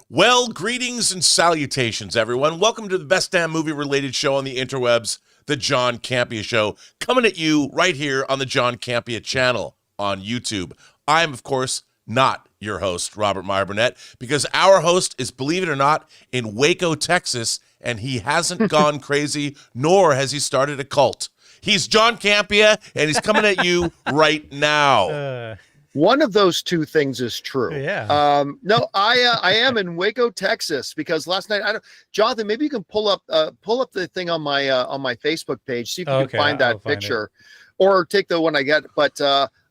Well, greetings and salutations, everyone. Welcome to the best damn movie-related show on the interwebs, the John Campea Show, coming at you right here on the John Campea channel on YouTube. I am, of course, not your host, Robert Meyer Burnett, because our host is, believe it or not, in Waco, Texas, and he hasn't gone crazy, nor has he started a cult. He's John Campea, and he's coming at you right now. One of those two things is true. Yeah. No, I am in Waco, Texas, because last night Jonathan, maybe you can pull up the thing on my Facebook page, see if you can find that picture, or take the one I get. But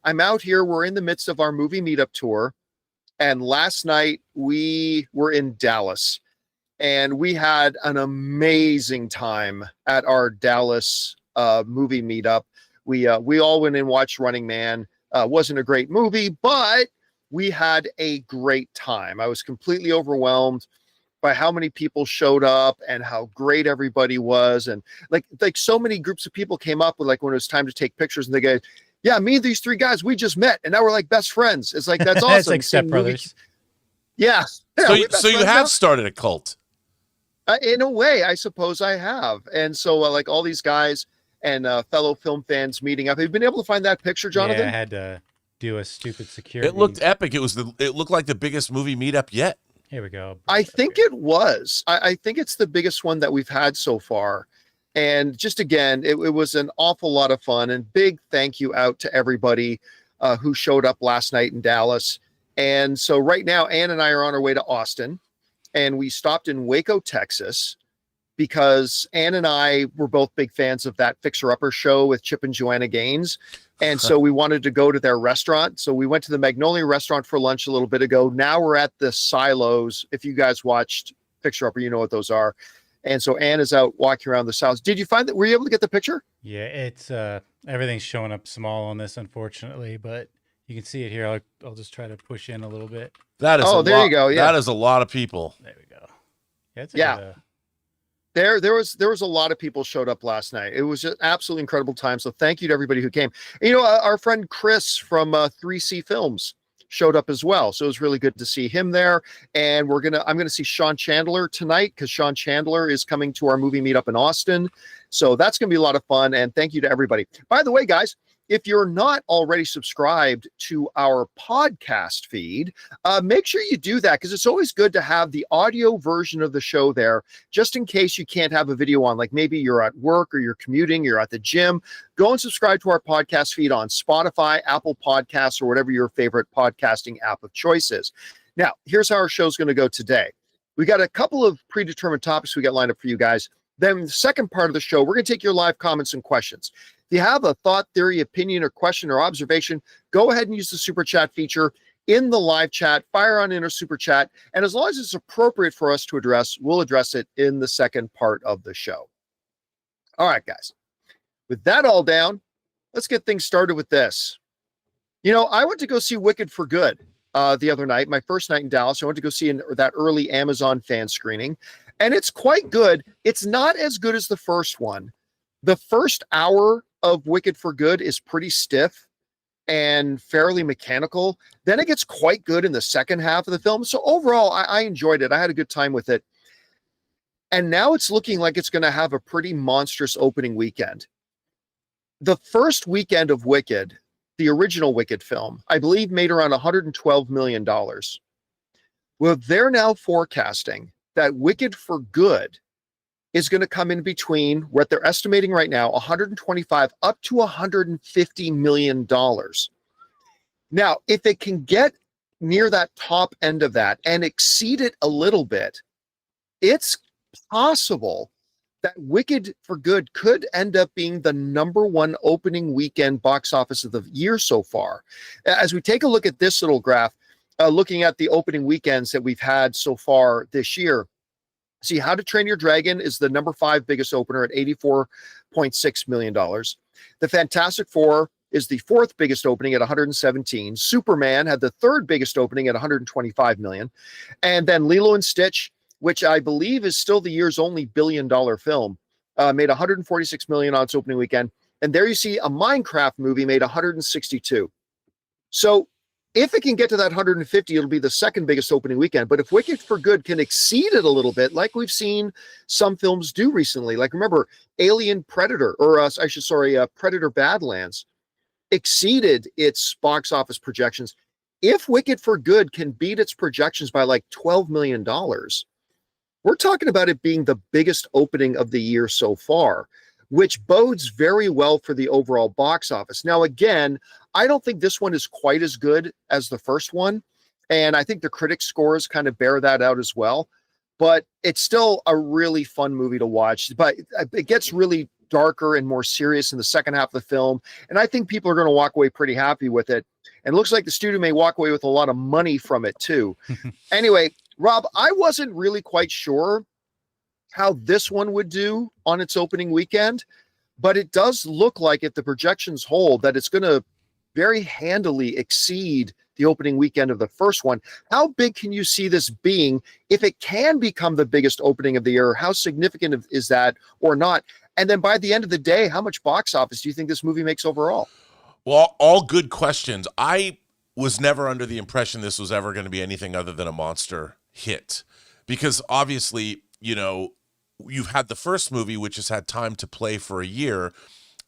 I'm out here. We're in the midst of our movie meetup tour, and last night we were in Dallas, and we had an amazing time at our Dallas movie meetup. We all went and watched Running Man. Wasn't a great movie, but we had a great time. I was completely overwhelmed by how many people showed up and how great everybody was. And like so many groups of people came up with, like, when it was time to take pictures, and they go, yeah, me and these three guys, we just met and now we're like best friends. It's like, that's awesome. It's like stepbrothers. Yeah. So you have started a cult. In a way, I suppose I have. And so like all these guys and fellow film fans meeting up. Have you been able to find that picture, Jonathan? Yeah, I had to do a stupid security. It looked epic. It looked like the biggest movie meetup yet. Here we go. I think it was. I think it's the biggest one that we've had so far. And just again, it was an awful lot of fun, and big thank you out to everybody who showed up last night in Dallas. And so right now, Ann and I are on our way to Austin, and we stopped in Waco, Texas, because Ann and I were both big fans of that Fixer Upper show with Chip and Joanna Gaines. And so we wanted to go to their restaurant. So we went to the Magnolia restaurant for lunch a little bit ago. Now we're at the Silos. If you guys watched Fixer Upper, you know what those are. And so Ann is out walking around the Silos. Did you find that? Were you able to get the picture? Yeah, it's everything's showing up small on this, unfortunately, but you can see it here. I'll just try to push in a little bit. That is there you go. Yeah. That is a lot of people. There we go. Yeah, it's There was a lot of people showed up last night. It was an absolutely incredible time. So thank you to everybody who came. And, you know, our friend Chris from 3C Films showed up as well. So it was really good to see him there. And I'm gonna see Sean Chandler tonight, because Sean Chandler is coming to our movie meetup in Austin. So that's gonna be a lot of fun. And thank you to everybody. By the way, guys, if you're not already subscribed to our podcast feed, make sure you do that, because it's always good to have the audio version of the show there, just in case you can't have a video on. Like maybe you're at work or you're commuting, you're at the gym. Go and subscribe to our podcast feed on Spotify, Apple Podcasts, or whatever your favorite podcasting app of choice is. Now, here's how our show's going to go today. We got a couple of predetermined topics we got lined up for you guys. Then the second part of the show, we're going to take your live comments and questions. If you have a thought, theory, opinion, or question or observation, go ahead and use the super chat feature in the live chat, fire on in our super chat. And as long as it's appropriate for us to address, we'll address it in the second part of the show. All right, guys, with that all down, let's get things started with this. You know, I went to go see Wicked for Good the other night, my first night in Dallas. I went to go see that early Amazon fan screening, and it's quite good. It's not as good as the first one. The first hour of Wicked for Good is pretty stiff and fairly mechanical. Then it gets quite good in the second half of the film. So overall, I enjoyed it. I had a good time with it. And now it's looking like it's going to have a pretty monstrous opening weekend. The first weekend of Wicked, the original Wicked film, I believe made around $112 million. Well, they're now forecasting that Wicked for Good is going to come in between what they're estimating right now, 125 up to $150 million. Now, if it can get near that top end of that and exceed it a little bit, it's possible that Wicked for Good could end up being the #1 opening weekend box office of the year so far. As we take a look at this little graph, looking at the opening weekends that we've had so far this year, see, How to Train Your Dragon is the #5 biggest opener at $84.6 million. The Fantastic Four is the 4th biggest opening at 117. Superman had the 3rd biggest opening at 125 million. And then Lilo and Stitch, which I believe is still the year's only billion-dollar film, made 146 million on its opening weekend. And there you see a Minecraft movie made 162. So If it can get to that 150, it'll be the second biggest opening weekend. But if Wicked for Good can exceed it a little bit, like we've seen some films do recently, like remember Alien Predator, or Predator Badlands exceeded its box office projections. If Wicked for Good can beat its projections by like $12 million, we're talking about it being the biggest opening of the year so far, which bodes very well for the overall box office. Now, again, I don't think this one is quite as good as the first one, and I think the critic scores kind of bear that out as well, but it's still a really fun movie to watch. But it gets really darker and more serious in the second half of the film, and I think people are going to walk away pretty happy with it, and it looks like the studio may walk away with a lot of money from it too. Anyway, Rob, I wasn't really quite sure how this one would do on its opening weekend, but it does look like, if the projections hold, that it's going to very handily exceed the opening weekend of the first one. How big can you see this being if it can become the biggest opening of the year? How significant is that or not? And then by the end of the day, how much box office do you think this movie makes overall? Well, all good questions. I was never under the impression this was ever going to be anything other than a monster hit, because obviously, you've had the first movie, which has had time to play for a year,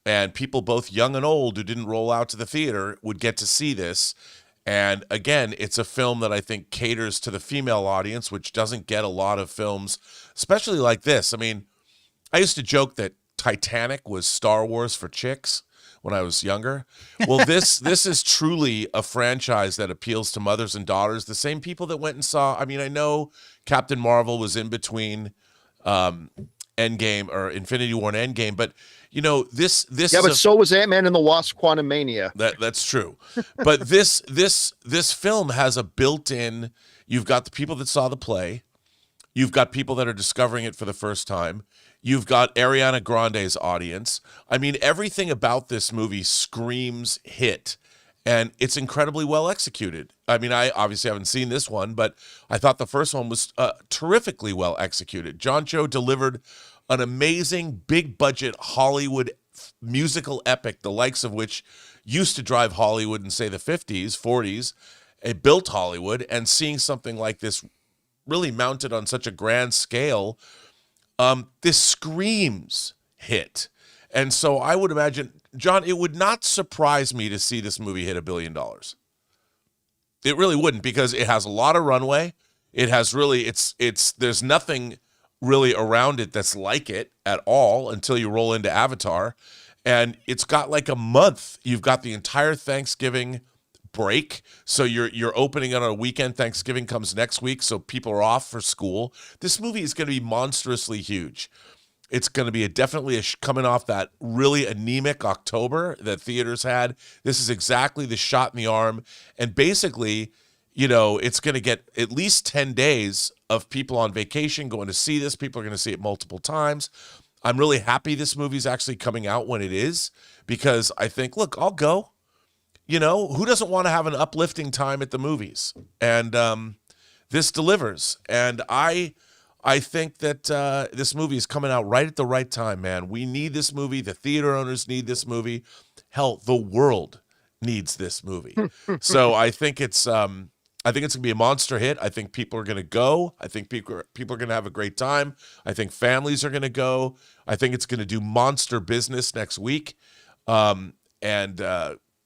and people both young and old who didn't roll out to the theater would get to see this. And again, it's a film that I think caters to the female audience, which doesn't get a lot of films, especially like this. I mean, I used to joke that Titanic was Star Wars for chicks when I was younger. Well, this is truly a franchise that appeals to mothers and daughters, the same people that went and saw. I mean, I know Captain Marvel was in between Endgame or Infinity War and Endgame, but this but so was Ant-Man and the Wasp: Quantumania. That's true. But this film has a built-in, you've got the people that saw the play, you've got people that are discovering it for the first time, you've got Ariana Grande's audience. I mean, everything about this movie screams hit, and it's incredibly well executed. I mean, I obviously haven't seen this one, but I thought the first one was terrifically well executed. John Cho delivered an amazing big-budget Hollywood musical epic, the likes of which used to drive Hollywood in, say, the 50s, 40s. It built Hollywood, and seeing something like this really mounted on such a grand scale, this screams hit. And so I would imagine, John, it would not surprise me to see this movie hit $1 billion. It really wouldn't, because it has a lot of runway. It has really, there's nothing really around it that's like it at all until you roll into Avatar. And it's got like a month. You've got the entire Thanksgiving break. So you're opening on a weekend. Thanksgiving comes next week, so people are off for school. This movie is going to be monstrously huge. It's going to be definitely coming off that really anemic October that theaters had. This is exactly the shot in the arm. And basically, it's going to get at least 10 days of people on vacation going to see this. People are going to see it multiple times. I'm really happy this movie's actually coming out when it is, because I think, look, I'll go. Who doesn't want to have an uplifting time at the movies? And this delivers. And I think that this movie is coming out right at the right time, man. We need this movie. The theater owners need this movie. Hell, the world needs this movie. So I think it's going to be a monster hit. I think people are going to go. I think people are going to have a great time. I think families are going to go. I think it's going to do monster business next week.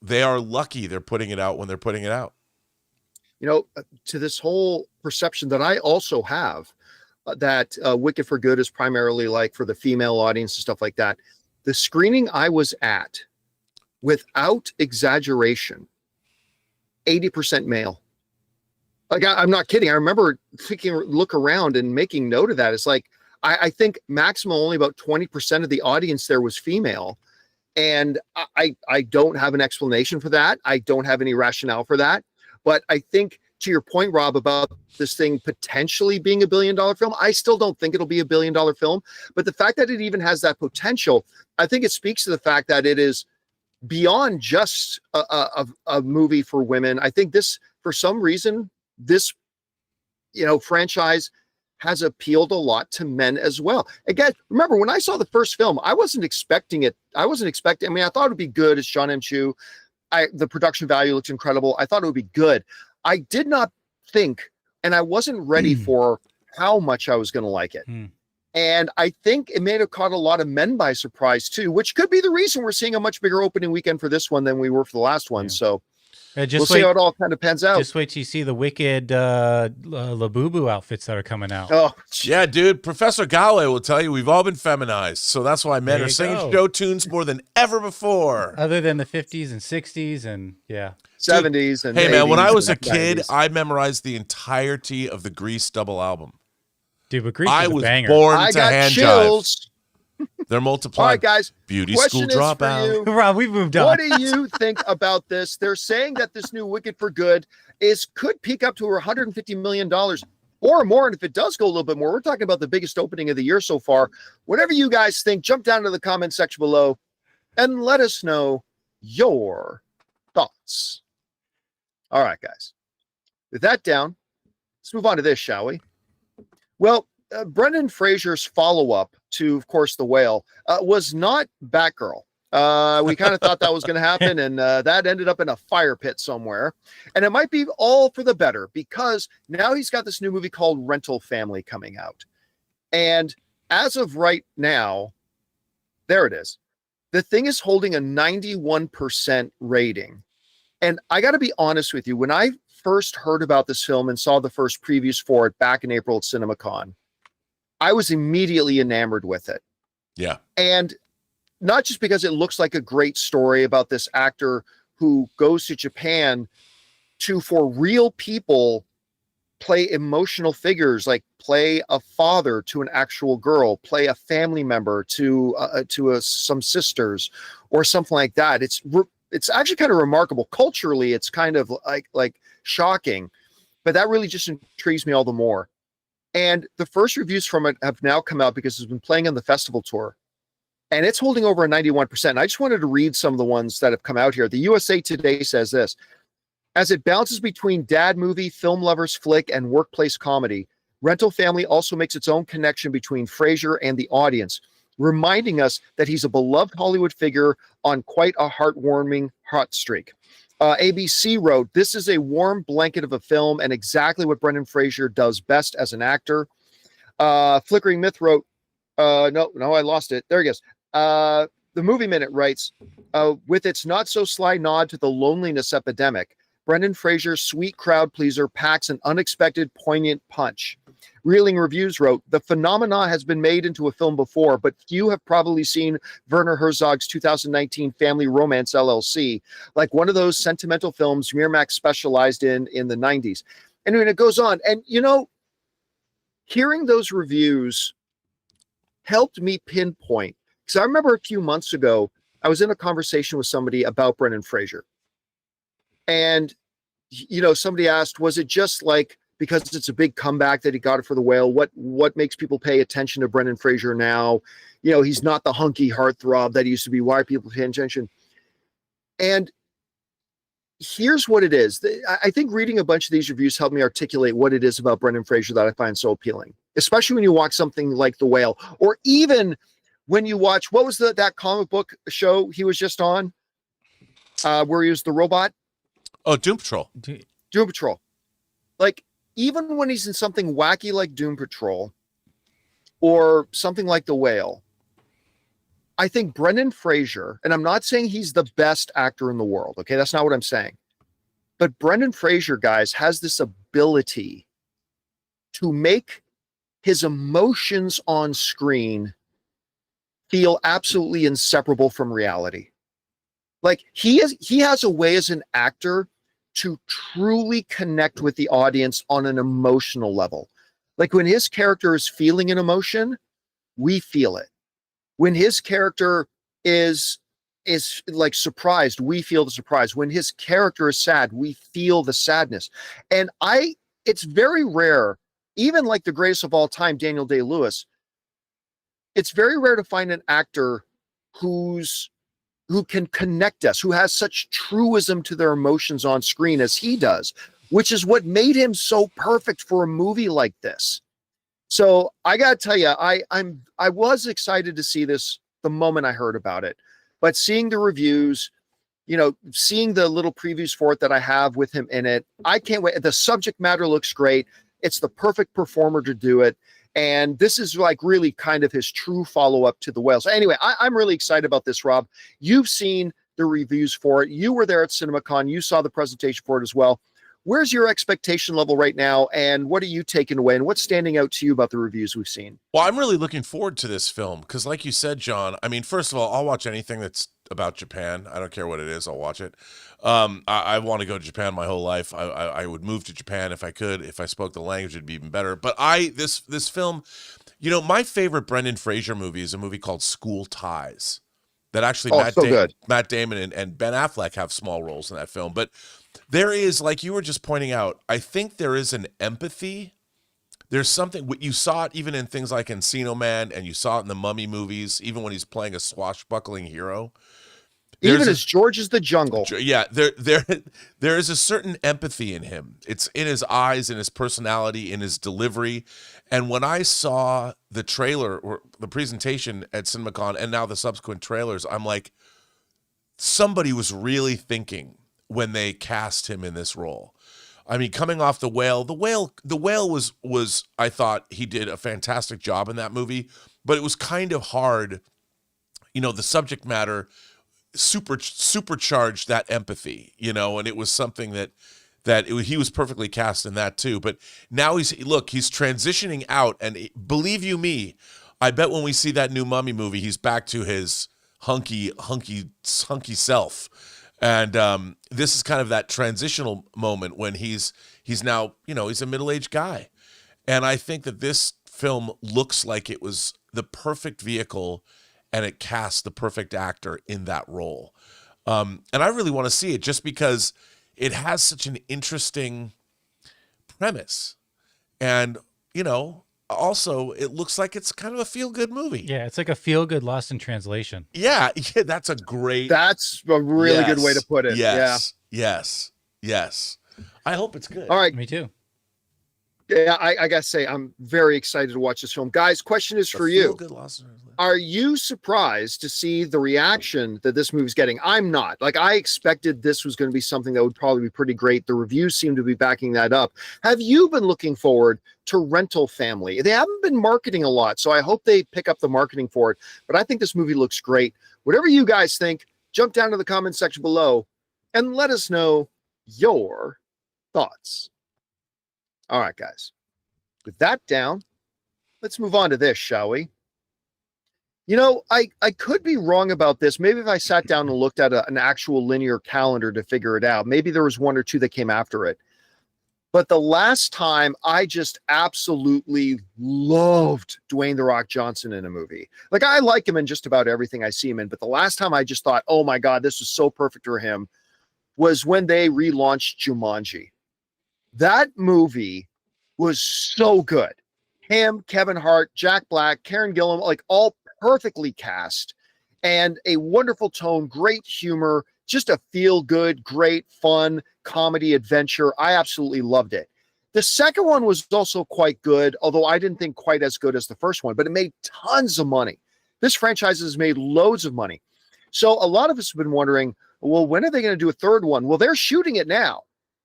They are lucky they're putting it out when they're putting it out. To this whole perception that I also have, that Wicked for Good is primarily like for the female audience and stuff like that. The screening I was at, without exaggeration, 80% male. Like, I'm not kidding. I remember look around and making note of that. It's like, I think maximum only about 20% of the audience there was female. And I don't have an explanation for that. I don't have any rationale for that. But I think, to your point, Rob, about this thing potentially being $1 billion film, I still don't think it'll be $1 billion film. But the fact that it even has that potential, I think it speaks to the fact that it is beyond just a movie for women. I think this, for some reason, this franchise has appealed a lot to men as well. Again, remember, when I saw the first film, I wasn't expecting it. I thought it would be good. It's John M. Chu. the production value looks incredible. I thought it would be good. I did not think, and I wasn't ready for how much I was going to like it. And I think it may have caught a lot of men by surprise too, which could be the reason we're seeing a much bigger opening weekend for this one than we were for the last one. So we'll see how it all kind of pans out. Just wait till you see the wicked Labubu outfits that are coming out. Oh, yeah, dude. Professor Galway will tell you we've all been feminized, so that's why men are singing show tunes more than ever before. Other than the 50s and 60s and 70s and hey 80s man, when I was a 90s. kid, I memorized the entirety of the Grease double album. Dude, but Grease I was was a banger. born I to got hand chills. jive. They're multiplying. All right, guys. Beauty Question school is for dropout. you. Rob, we've moved on. What do you think about this? They're saying that this new Wicked for Good could peak up to $150 million or more. And if it does go a little bit more, we're talking about the biggest opening of the year so far. Whatever you guys think, jump down to the comment section below and let us know your thoughts. All right, guys. With that down, let's move on to this, shall we? Well, Brendan Fraser's follow-up to, of course, The Whale was not Batgirl. We kind of thought that was going to happen, and that ended up in a fire pit somewhere. And it might be all for the better, because now he's got this new movie called Rental Family coming out. And as of right now, there it is. The thing is holding a 91% rating. And I got to be honest with you, when I first heard about this film and saw the first previews for it back in April at CinemaCon, I was immediately enamored with it. Yeah. And not just because it looks like a great story about this actor who goes to Japan to, for real people, play emotional figures, like play a father to an actual girl, play a family member to some sisters or something like that. It's actually kind of remarkable. Culturally, it's kind of like shocking, but that really just intrigues me all the more. And the first reviews from it have now come out because it's been playing on the festival tour, and it's holding over a 91%. And I just wanted to read some of the ones that have come out here. The USA Today says this: as it bounces between dad movie, film lovers flick, and workplace comedy, Rental Family also makes its own connection between Fraser and the audience, reminding us that he's a beloved Hollywood figure on quite a heartwarming hot streak. ABC wrote, this is a warm blanket of a film and exactly what Brendan Fraser does best as an actor. Flickering Myth wrote, no, I lost it. There he goes. The Movie Minute writes, with its not so sly nod to the loneliness epidemic, Brendan Fraser's sweet crowd pleaser packs an unexpected, poignant punch. Reeling Reviews wrote, the phenomena has been made into a film before, but few have probably seen Werner Herzog's 2019 Family Romance LLC, like one of those sentimental films Miramax specialized in the 90s. And when it goes on, and hearing those reviews helped me pinpoint, because I remember a few months ago, I was in a conversation with somebody about Brendan Fraser. And, somebody asked, was it just like, because it's a big comeback that he got it for The Whale, what makes people pay attention to Brendan Fraser now? He's not the hunky heartthrob that he used to be. Why are people paying attention? And here's what it is. I think reading a bunch of these reviews helped me articulate what it is about Brendan Fraser that I find so appealing, especially when you watch something like The Whale, or even when you watch, what was that comic book show he was just on, where he was the robot? Oh, Doom Patrol. Doom Patrol. Like, even when he's in something wacky like Doom Patrol or something like The Whale, I think Brendan Fraser, and I'm not saying he's the best actor in the world, okay? That's not what I'm saying. But Brendan Fraser, guys, has this ability to make his emotions on screen feel absolutely inseparable from reality. Like, he has a way as an actor to truly connect with the audience on an emotional level. Like, when his character is feeling an emotion, we feel it. When his character is like surprised, we feel the surprise. When his character is sad, we feel the sadness. And it's very rare, even like the greatest of all time, Daniel Day-Lewis, it's very rare to find an actor who can connect us, who has such truism to their emotions on screen as he does, which is what made him so perfect for a movie like this. So I got to tell you, I was excited to see this the moment I heard about it, but seeing the reviews, seeing the little previews for it that I have with him in it, I can't wait. The subject matter looks great. It's the perfect performer to do it. And this is like really kind of his true follow-up to The Whale. So anyway, I'm really excited about this, Rob. You've seen the reviews for it. You were there at CinemaCon. You saw the presentation for it as well. Where's your expectation level right now, and what are you taking away, and what's standing out to you about the reviews we've seen? Well, I'm really looking forward to this film because, like you said, John, I mean, first of all, I'll watch anything that's about Japan. I don't care what it is. I'll watch it. I want to go to Japan my whole life. I would move to Japan if I could. If I spoke the language, it'd be even better. But this film, my favorite Brendan Fraser movie is a movie called School Ties. That actually Matt Damon and Ben Affleck have small roles in that film. But there is, like you were just pointing out, I think there is an empathy. There's something, you saw it even in things like Encino Man, and you saw it in the Mummy movies, even when he's playing a swashbuckling hero. Even as George is the jungle. Yeah, there is a certain empathy in him. It's in his eyes, in his personality, in his delivery. And when I saw the trailer or the presentation at CinemaCon and now the subsequent trailers, I'm like, somebody was really thinking when they cast him in this role. I mean, coming off The Whale, The Whale was I thought he did a fantastic job in that movie, but it was kind of hard. The subject matter supercharged that empathy, and it was something that he was perfectly cast in that too. But now he's transitioning out, and believe you me, I bet when we see that new Mummy movie, he's back to his hunky self. And this is kind of that transitional moment when he's now, he's a middle-aged guy. And I think that this film looks like it was the perfect vehicle, and it cast the perfect actor in that role. And I really want to see it just because it has such an interesting premise. And, also it looks like it's kind of a feel-good movie. Yeah, it's like a feel-good lost in translation. Yeah, that's a really good way to put it. Yes. I hope it's good. All right. Me too. Yeah, I gotta say, I'm very excited to watch this film. Guys, question is for you. Are you surprised to see the reaction that this movie's getting? I'm not. Like, I expected this was going to be something that would probably be pretty great. The reviews seem to be backing that up. Have you been looking forward to Rental Family? They haven't been marketing a lot, so I hope they pick up the marketing for it. But I think this movie looks great. Whatever you guys think, jump down to the comment section below and let us know your thoughts. All right, guys. With that down, let's move on to this, shall we? I could be wrong about this. Maybe if I sat down and looked at an actual linear calendar to figure it out, maybe there was one or two that came after it. But the last time I just absolutely loved Dwayne "The Rock" Johnson in a movie. Like, I like him in just about everything I see him in. But the last time I just thought, oh my God, this is so perfect for him, was when they relaunched Jumanji. That movie was so good. Him, Kevin Hart, Jack Black, Karen Gillan, like all perfectly cast, and a wonderful tone, great humor, just a feel-good, great, fun comedy adventure. I absolutely loved it. The second one was also quite good, although I didn't think quite as good as the first one, but it made tons of money. This franchise has made loads of money. So a lot of us have been wondering, well, when are they going to do a third one? Well, they're shooting it now.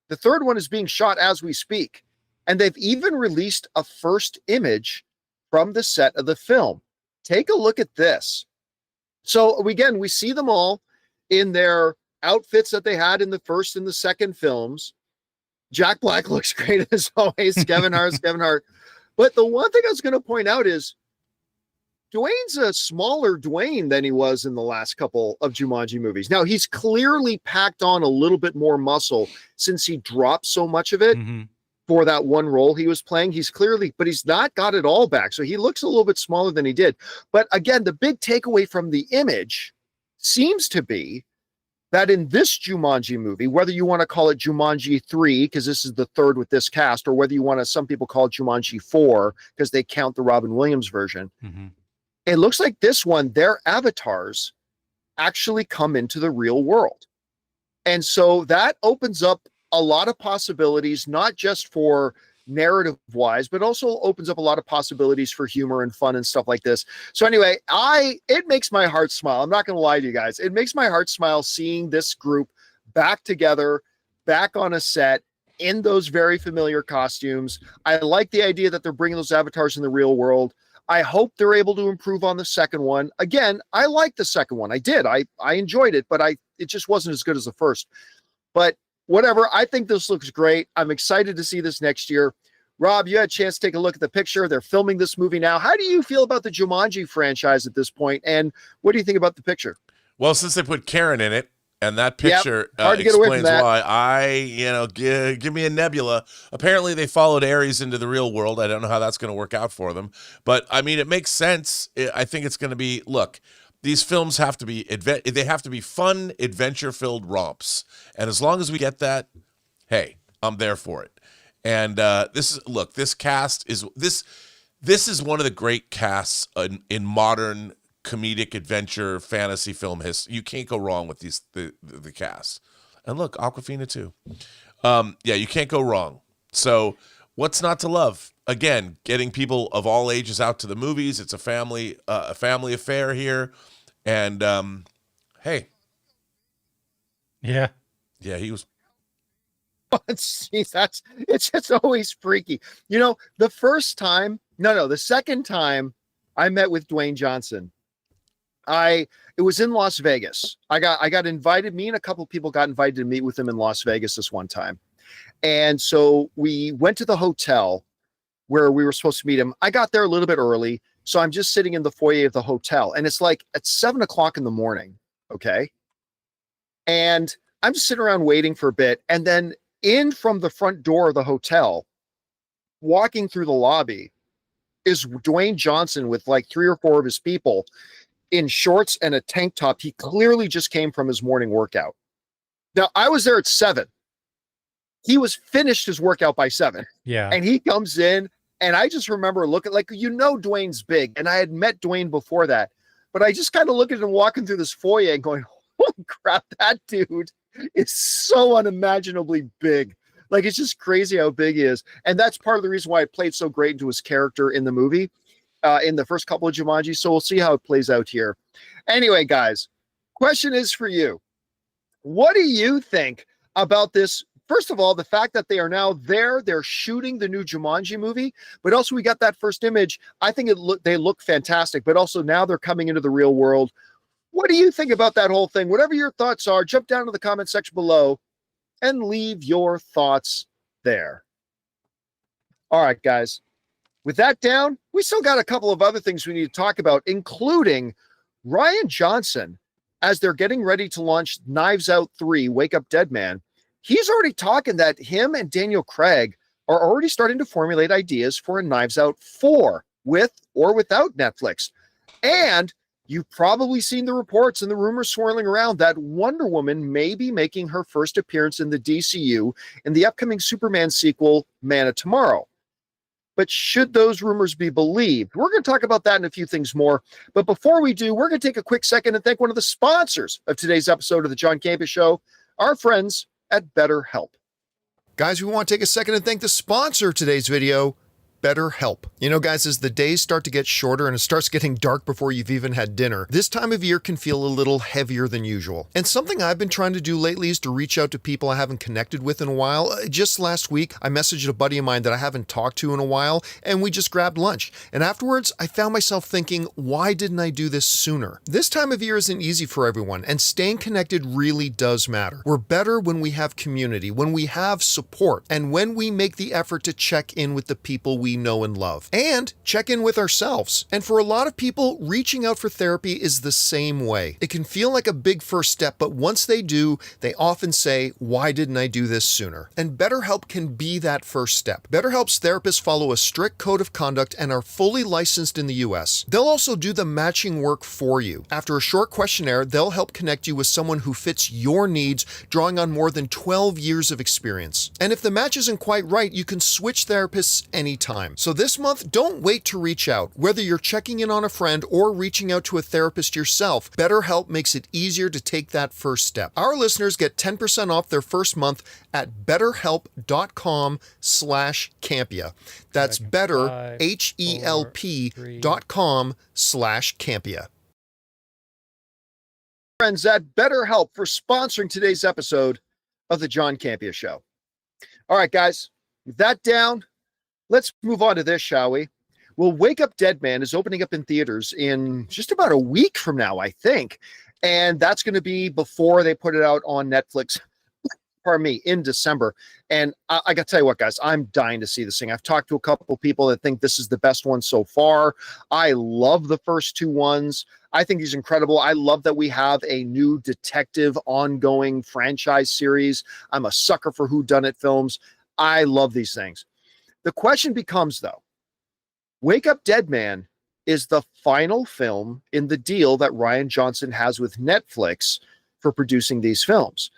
The third one is being shot as we speak. And they've even released a first image from the set of the film. Take a look at this. So again, we see them all in their outfits that they had in the first and the second films. Jack Black looks great as always. Kevin Hart. But the one thing I was going to point out is Dwayne's a smaller Dwayne than he was in the last couple of Jumanji movies. Now, he's clearly packed on a little bit more muscle since he dropped so much of it for that one role he was playing. But he's not got it all back. So he looks a little bit smaller than he did. But again, the big takeaway from the image seems to be that in this Jumanji movie, whether you want to call it Jumanji 3, because this is the third with this cast, or whether you want to, some people call it Jumanji 4, because they count the Robin Williams version. It looks like this one, their avatars actually come into the real world. And so that opens up a lot of possibilities, not just for narrative wise, but also opens up a lot of possibilities for humor and fun and stuff like this. So anyway, it makes my heart smile. I'm not going to lie to you guys. It makes my heart smile seeing this group back together, back on a set in those very familiar costumes. I like the idea that they're bringing those avatars in the real world. I hope they're able to improve on the second one. Again, I liked the second one. I did. I enjoyed it, but it just wasn't as good as the first. But whatever, I think this looks great. I'm excited to see this next year. Rob, you had a chance to take a look at the picture. They're filming this movie now. How do you feel about the Jumanji franchise at this point? And what do you think about the picture? Well, since they put Karen in it, and that picture hard to get away from explains that. why, give me a nebula. Apparently, they followed Ares into the real world. I don't know how that's going to work out for them. But, I mean, it makes sense. I think it's going to be, look, these films have to be, they have to be fun, adventure-filled romps. And as long as we get that, hey, I'm there for it. And this cast is, this is one of the great casts in modern comedic adventure fantasy film history. You can't go wrong with the cast. And look, Awkwafina too. You can't go wrong. So what's not to love? Again, getting people of all ages out to the movies. It's a family affair here. And hey. Yeah, he was. Jeez, it's just always freaky. The second time I met with Dwayne Johnson, it was in Las Vegas. I got invited. Me and a couple of people got invited to meet with him in Las Vegas this one time. And so we went to the hotel where we were supposed to meet him. I got there a little bit early. So I'm just sitting in the foyer of the hotel, and it's like at 7:00 in the morning. Okay. And I'm just sitting around waiting for a bit. And then in from the front door of the hotel, walking through the lobby, is Dwayne Johnson with like 3 or 4 of his people in shorts and a tank top. He clearly just came from his morning workout. Now, I was there at 7. He was finished his workout by 7. yeah. And he comes in, and I just remember looking like, Dwayne's big. And I had met Dwayne before that. But I just kind of look at him walking through this foyer and going, holy crap, that dude is so unimaginably big. Like, it's just crazy how big he is. And that's part of the reason why it played so great into his character in the movie. In the first couple of Jumanji. So we'll see how it plays out here. Anyway, guys, question is for you. What do you think about this? First of all, the fact that they are now there, they're shooting the new Jumanji movie, but also we got that first image. I think they look fantastic, but also now they're coming into the real world. What do you think about that whole thing? Whatever your thoughts are, jump down to the comment section below and leave your thoughts there. All right, guys. With that down, we still got a couple of other things we need to talk about, including Rian Johnson, as they're getting ready to launch Knives Out 3, Wake Up Dead Man. He's already talking that him and Daniel Craig are already starting to formulate ideas for a Knives Out 4 with or without Netflix. And you've probably seen the reports and the rumors swirling around that Wonder Woman may be making her first appearance in the DCU in the upcoming Superman sequel, Man of Tomorrow. But should those rumors be believed? We're going to talk about that and a few things more. But before we do, we're going to take a quick second and thank one of the sponsors of today's episode of the John Campea Show, our friends at BetterHelp. Guys, we want to take a second and thank the sponsor of today's video, BetterHelp. Guys, as the days start to get shorter and it starts getting dark before you've even had dinner, this time of year can feel a little heavier than usual. And something I've been trying to do lately is to reach out to people I haven't connected with in a while. Just last week, I messaged a buddy of mine that I haven't talked to in a while, and we just grabbed lunch. And afterwards, I found myself thinking, why didn't I do this sooner? This time of year isn't easy for everyone, and staying connected really does matter. We're better when we have community, when we have support, and when we make the effort to check in with the people we know and love, and check in with ourselves. And for a lot of people, reaching out for therapy is the same way. It can feel like a big first step, but once they do, they often say, why didn't I do this sooner? And BetterHelp can be that first step. BetterHelp's therapists follow a strict code of conduct and are fully licensed in the US. They'll also do the matching work for you. After a short questionnaire, they'll help connect you with someone who fits your needs, drawing on more than 12 years of experience. And if the match isn't quite right, you can switch therapists anytime. time. So this month, don't wait to reach out. Whether you're checking in on a friend or reaching out to a therapist yourself, BetterHelp makes it easier to take that first step. Our listeners get 10% off their first month at betterhelp.com/Campea. That's better, HELP.com/Campea. Friends at BetterHelp for sponsoring today's episode of the John Campea Show. All right, guys, with that down, let's move on to this, shall we? Well, Wake Up Dead Man is opening up in theaters in just about a week from now, I think. And that's going to be before they put it out on Netflix, pardon me, in December. And I got to tell you what, guys, I'm dying to see this thing. I've talked to a couple people that think this is the best one so far. I love the first two ones. I think he's incredible. I love that we have a new detective ongoing franchise series. I'm a sucker for whodunit films. I love these things. The question becomes, though, Wake Up Dead Man is the final film in the deal that Rian Johnson has with Netflix for producing these films.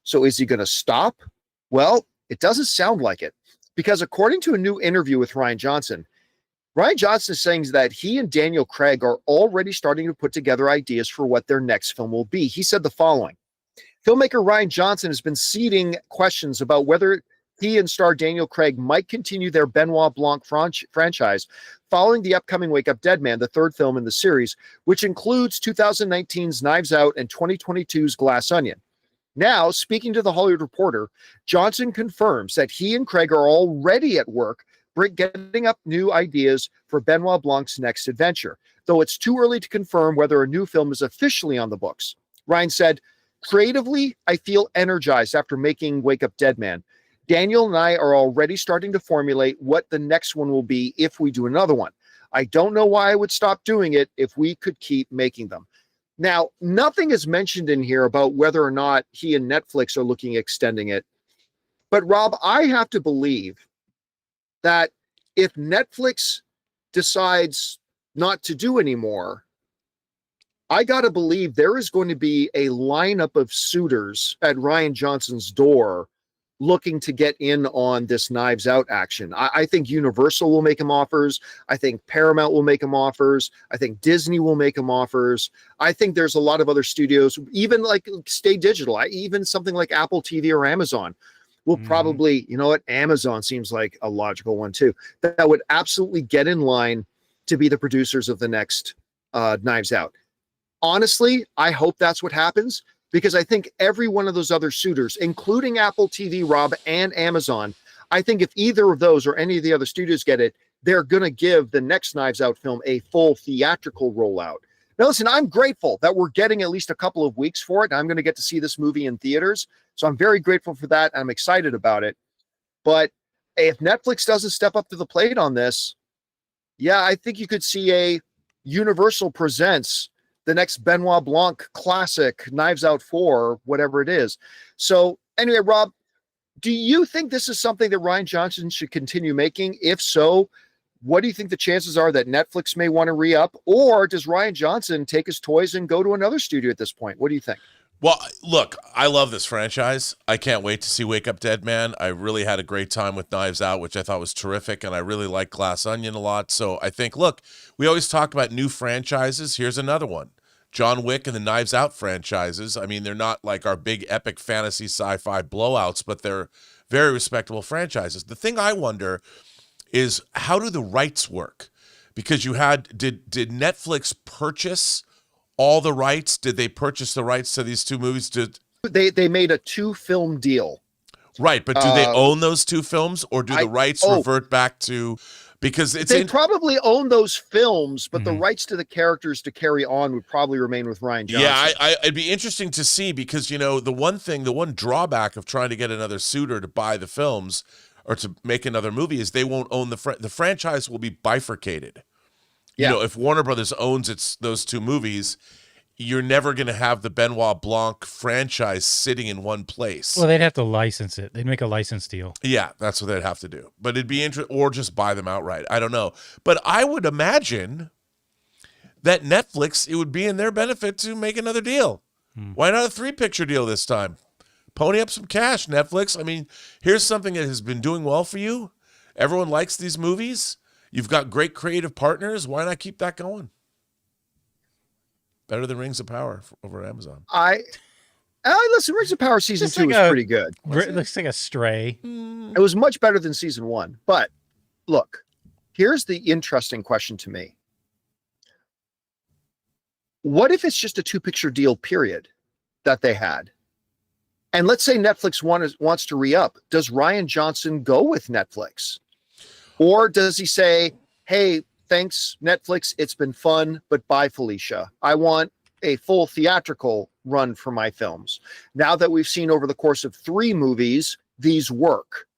So is he going to stop? Well, it doesn't sound like it, because according to a new interview with Rian Johnson is saying that he and Daniel Craig are already starting to put together ideas for what their next film will be. He said the following: filmmaker Rian Johnson has been seeding questions about whether he and star Daniel Craig might continue their Benoit Blanc franchise following the upcoming Wake Up Dead Man, the third film in the series, which includes 2019's Knives Out and 2022's Glass Onion. Now, speaking to the Hollywood Reporter, Johnson confirms that he and Craig are already at work getting up new ideas for Benoit Blanc's next adventure, though it's too early to confirm whether a new film is officially on the books. Rian said, "Creatively, I feel energized after making Wake Up Dead Man. Daniel and I are already starting to formulate what the next one will be if we do another one. I don't know why I would stop doing it if we could keep making them." Now, nothing is mentioned in here about whether or not he and Netflix are looking at extending it. But Rob, I have to believe that if Netflix decides not to do anymore, I got to believe there is going to be a lineup of suitors at Rian Johnson's door looking to get in on this Knives Out action. I think Universal will make him offers. I think Paramount will make him offers. I think Disney will make him offers. I think there's a lot of other studios, even like Stay Digital, even something like Apple TV or Amazon will probably, you know what, Amazon seems like a logical one too, that would absolutely get in line to be the producers of the next Knives Out. Honestly, I hope that's what happens, because I think every one of those other suitors, including Apple TV, Rob, and Amazon, I think if either of those or any of the other studios get it, they're going to give the next Knives Out film a full theatrical rollout. Now, listen, I'm grateful that we're getting at least a couple of weeks for it. I'm going to get to see this movie in theaters. So I'm very grateful for that. I'm excited about it. But if Netflix doesn't step up to the plate on this, yeah, I think you could see a Universal presents the next Benoit Blanc classic, Knives Out 4, whatever it is. So anyway, Rob, do you think this is something that Rian Johnson should continue making? If so, what do you think the chances are that Netflix may want to re-up? Or does Rian Johnson take his toys and go to another studio at this point? What do you think? Well, look, I love this franchise. I can't wait to see Wake Up Dead Man. I really had a great time with Knives Out, which I thought was terrific, and I really like Glass Onion a lot. So I think, look, we always talk about new franchises. Here's another one. John Wick and the Knives Out franchises. I mean, they're not like our big epic fantasy sci-fi blowouts, but they're very respectable franchises. The thing I wonder is, how do the rights work? Because you had, did Netflix purchase all the rights? Did they purchase the rights to these two movies? They made a 2-film deal. Right, but do they own those 2 films, or do the rights revert back to, because they probably own those films, but the rights to the characters to carry on would probably remain with Rian Johnson. Yeah, it'd be interesting to see, because, you know, the one drawback of trying to get another suitor to buy the films or to make another movie is they won't own the franchise will be bifurcated. Yeah. You know, if Warner Brothers owns those 2 movies, you're never going to have the Benoit Blanc franchise sitting in one place. Well, they'd have to license it. They'd make a license deal. Yeah, that's what they'd have to do. But it'd be interesting, or just buy them outright. I don't know. But I would imagine that Netflix, it would be in their benefit to make another deal. Why not a 3-picture deal this time? Pony up some cash, Netflix. I mean, here's something that has been doing well for you. Everyone likes these movies. You've got great creative partners. Why not keep that going? Better than Rings of Power over Amazon. Listen, Rings of Power season Just 2 like was pretty good. It looks like a Stray. It was much better than season 1. But look, here's the interesting question to me. What if it's just a 2-picture deal, period, that they had? And let's say Netflix wants to re-up. Does Rian Johnson go with Netflix? Or does he say, hey, thanks, Netflix, it's been fun, but bye, Felicia. I want a full theatrical run for my films. Now that we've seen over the course of 3 movies, these work.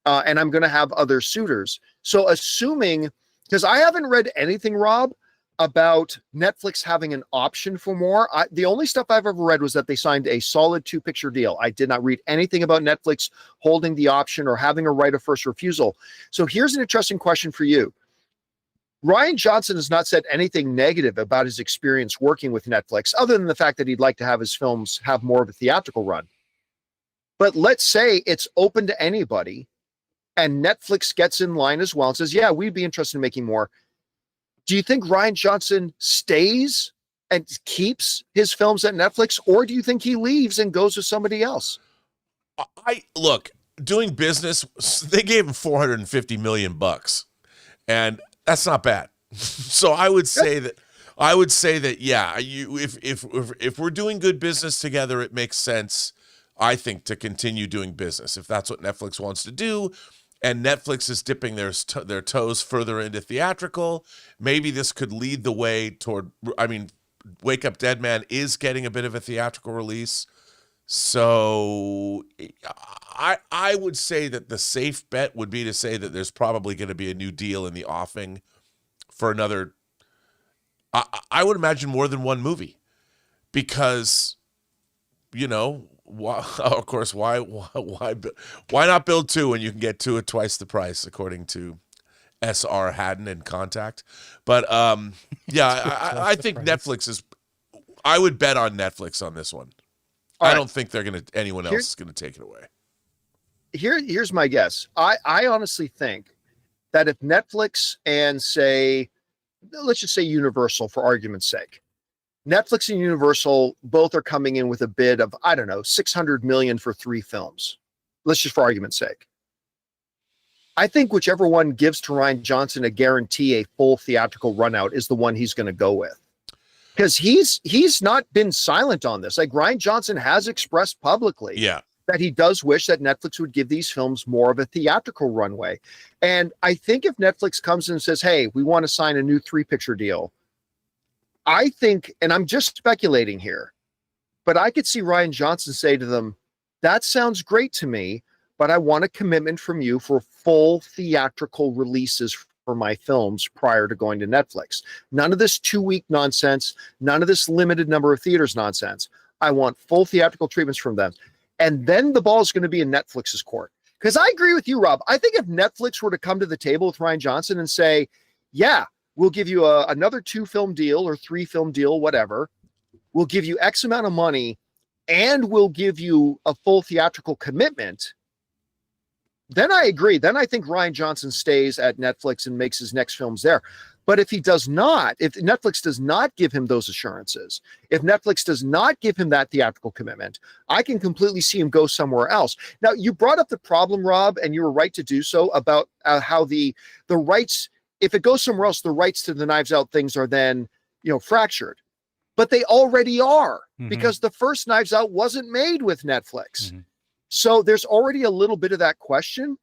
And I'm going to have other suitors. So assuming, because I haven't read anything, Rob, about Netflix having an option for more. The only stuff I've ever read was that they signed a solid 2-picture deal. I did not read anything about Netflix holding the option or having a right of first refusal. So here's an interesting question for you. Rian Johnson has not said anything negative about his experience working with Netflix, other than the fact that he'd like to have his films have more of a theatrical run. But let's say it's open to anybody and Netflix gets in line as well and says, yeah, we'd be interested in making more. Do you think Rian Johnson stays and keeps his films at Netflix, or do you think he leaves and goes with somebody else? Look, doing business, they gave him $450 million, and that's not bad. So I would say that yeah, if we're doing good business together, it makes sense, I think, to continue doing business if that's what Netflix wants to do. And Netflix is dipping their toes further into theatrical. Maybe this could lead the way toward, Wake Up Dead Man is getting a bit of a theatrical release. So I would say that the safe bet would be to say that there's probably going to be a new deal in the offing for another, I would imagine more than one movie. Because, of course, why not build 2 when you can get 2 at twice the price, according to S.R. Haddon in Contact? But yeah, I think Netflix is. I would bet on Netflix on this one. I don't think anyone else is gonna take it away. Here's my guess. I honestly think that if Netflix and let's just say Universal, for argument's sake, Netflix and Universal both are coming in with a bid of, I don't know, $600 million for 3 films. Let's just for argument's sake. I think whichever one gives to Rian Johnson a guarantee a full theatrical run out is the one he's going to go with. Because he's not been silent on this. Like, Rian Johnson has expressed publicly that he does wish that Netflix would give these films more of a theatrical runway. And I think if Netflix comes in and says, hey, we want to sign a new 3-picture deal, I think, and I'm just speculating here, but I could see Rian Johnson say to them, that sounds great to me, but I want a commitment from you for full theatrical releases for my films prior to going to Netflix. None of this 2-week nonsense, none of this limited number of theaters nonsense. I want full theatrical treatments from them. And then the ball is going to be in Netflix's court. Because I agree with you, Rob. I think if Netflix were to come to the table with Rian Johnson and say, yeah, we'll give you another 2-film deal or 3-film deal, whatever. We'll give you X amount of money and we'll give you a full theatrical commitment. Then I agree. Then I think Rian Johnson stays at Netflix and makes his next films there. But if he does not, if Netflix does not give him those assurances, if Netflix does not give him that theatrical commitment, I can completely see him go somewhere else. Now, you brought up the problem, Rob, and you were right to do so, about how the rights, if it goes somewhere else, the rights to the Knives Out things are then, fractured. But they already are, because the first Knives Out wasn't made with Netflix. So there's already a little bit of that question.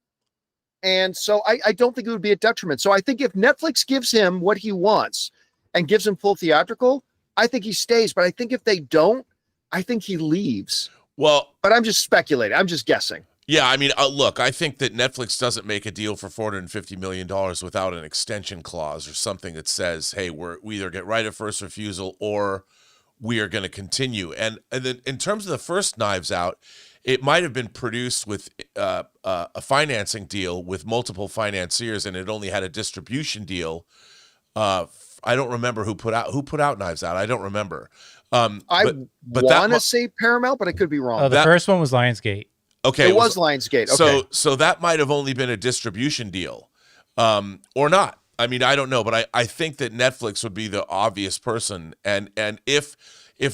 And so I don't think it would be a detriment. So I think if Netflix gives him what he wants and gives him full theatrical, I think he stays. But I think if they don't, I think he leaves. Well, but I'm just speculating. I'm just guessing. Yeah, look, I think that Netflix doesn't make a deal for $450 million without an extension clause or something that says, hey, we either get right of first refusal or we are going to continue. And then in terms of the first Knives Out, it might have been produced with a financing deal with multiple financiers, and it only had a distribution deal. I don't remember who put out Knives Out. I don't remember. I want to say Paramount, but I could be wrong. The first one was Lionsgate. Okay, It was Lionsgate. Okay. So that might have only been a distribution deal, or not. I mean, I don't know, but I think that Netflix would be the obvious person, and if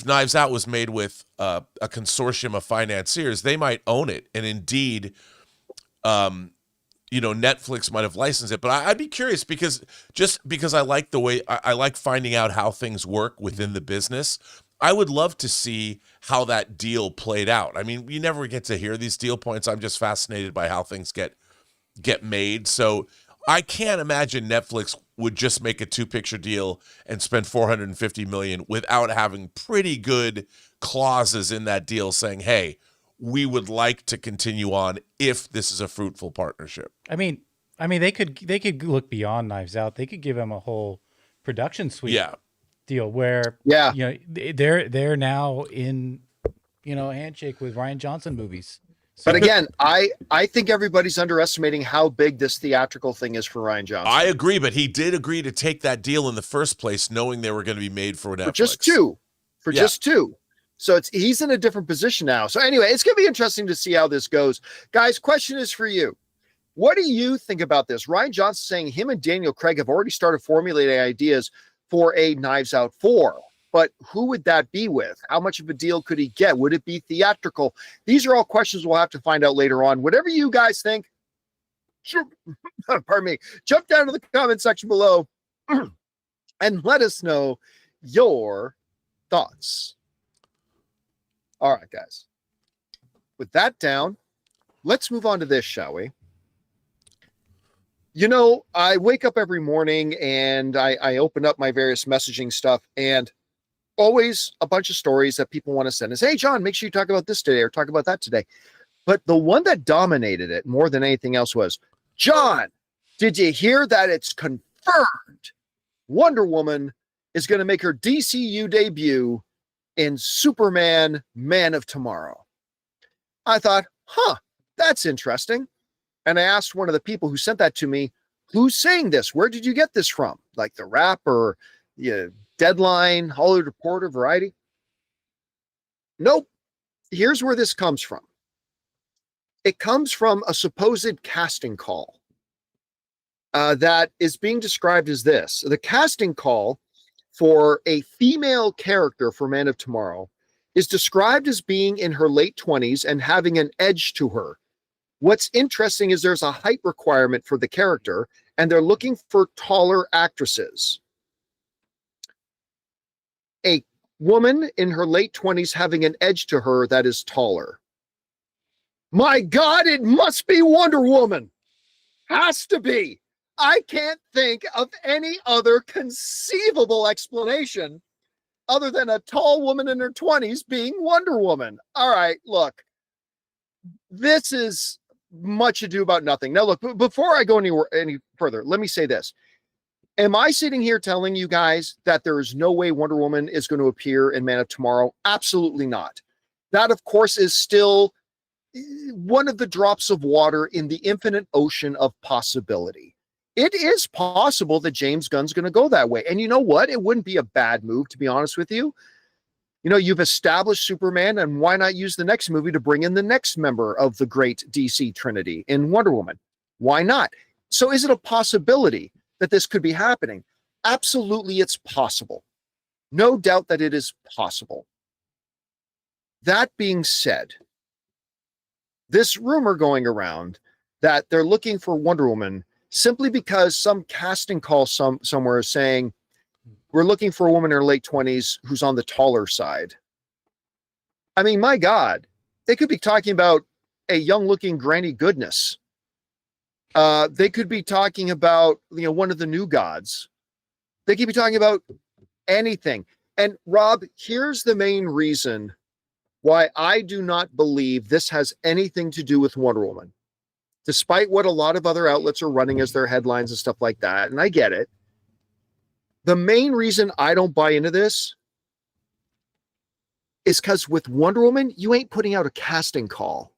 Knives Out was made with a consortium of financiers, they might own it, and indeed, Netflix might have licensed it. But I'd be curious because I like the way I like finding out how things work within the business. I would love to see how that deal played out. I mean, you never get to hear these deal points. I'm just fascinated by how things get made. So I can't imagine Netflix would just make a 2-picture deal and spend $450 million without having pretty good clauses in that deal saying, "Hey, we would like to continue on if this is a fruitful partnership." I mean, they could look beyond Knives Out. They could give him a whole production suite deal where they're now in handshake with Rian Johnson movies. So, but again, I think everybody's underestimating how big this theatrical thing is for Rian Johnson. I agree, but he did agree to take that deal in the first place, knowing they were going to be made for Netflix. For just two. So he's in a different position now. So anyway, it's going to be interesting to see how this goes. Guys, question is for you. What do you think about this? Rian Johnson saying him and Daniel Craig have already started formulating ideas for a Knives Out 4. But who would that be with? How much of a deal could he get? Would it be theatrical? These are all questions we'll have to find out later on. Whatever you guys think, pardon me, jump down to the comment section below and let us know your thoughts. All right, guys. With that down, let's move on to this, shall we? I wake up every morning and I open up my various messaging stuff, and always a bunch of stories that people want to send us. Hey, John, make sure you talk about this today or talk about that today. But the one that dominated it more than anything else was, John, did you hear that it's confirmed Wonder Woman is going to make her DCU debut in Superman, Man of Tomorrow? I thought, that's interesting. And I asked one of the people who sent that to me, who's saying this? Where did you get this from? Like The Wrap or Deadline, Hollywood Reporter, Variety? Nope. Here's where this comes from. It comes from a supposed casting call that is being described as this. The casting call for a female character for Man of Tomorrow is described as being in her late 20s and having an edge to her. What's interesting is there's a height requirement for the character, and they're looking for taller actresses. A woman in her late 20s having an edge to her that is taller. My God, it must be Wonder Woman. Has to be. I can't think of any other conceivable explanation other than a tall woman in her 20s being Wonder Woman. All right, look. This is much ado about nothing. Now, look, before I go any further, let me say this. Am I sitting here telling you guys that there is no way Wonder Woman is going to appear in Man of Tomorrow? Absolutely not. That, of course, is still one of the drops of water in the infinite ocean of possibility. It is possible that James Gunn's going to go that way. And you know what? It wouldn't be a bad move, to be honest with you. You've established Superman, and why not use the next movie to bring in the next member of the great DC Trinity in Wonder Woman? Why not? So is it a possibility that this could be happening? Absolutely, it's possible. No doubt that it is possible. That being said, this rumor going around that they're looking for Wonder Woman simply because some casting call somewhere is saying, we're looking for a woman in her late 20s who's on the taller side. I mean, my God, they could be talking about a young-looking Granny Goodness. They could be talking about, one of the new gods. They could be talking about anything. And Rob, here's the main reason why I do not believe this has anything to do with Wonder Woman, despite what a lot of other outlets are running as their headlines and stuff like that. And I get it. The main reason I don't buy into this is because with Wonder Woman, you ain't putting out a casting call.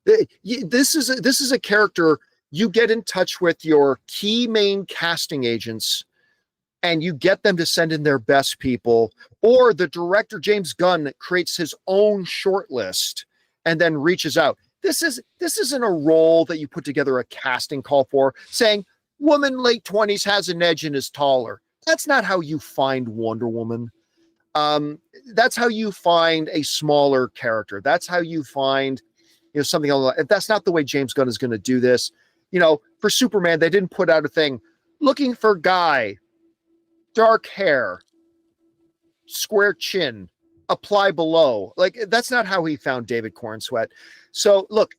This is a character you get in touch with your key main casting agents, and you get them to send in their best people, or the director James Gunn creates his own short list and then reaches out. This isn't a role that you put together a casting call for, saying woman late 20s has an edge and is taller. That's not how you find Wonder Woman. That's how you find a smaller character. That's how you find, something else. That's not the way James Gunn is going to do this. For Superman, they didn't put out a thing looking for guy, dark hair, square chin, apply below. Like, that's not how he found David Cornsweet. So look,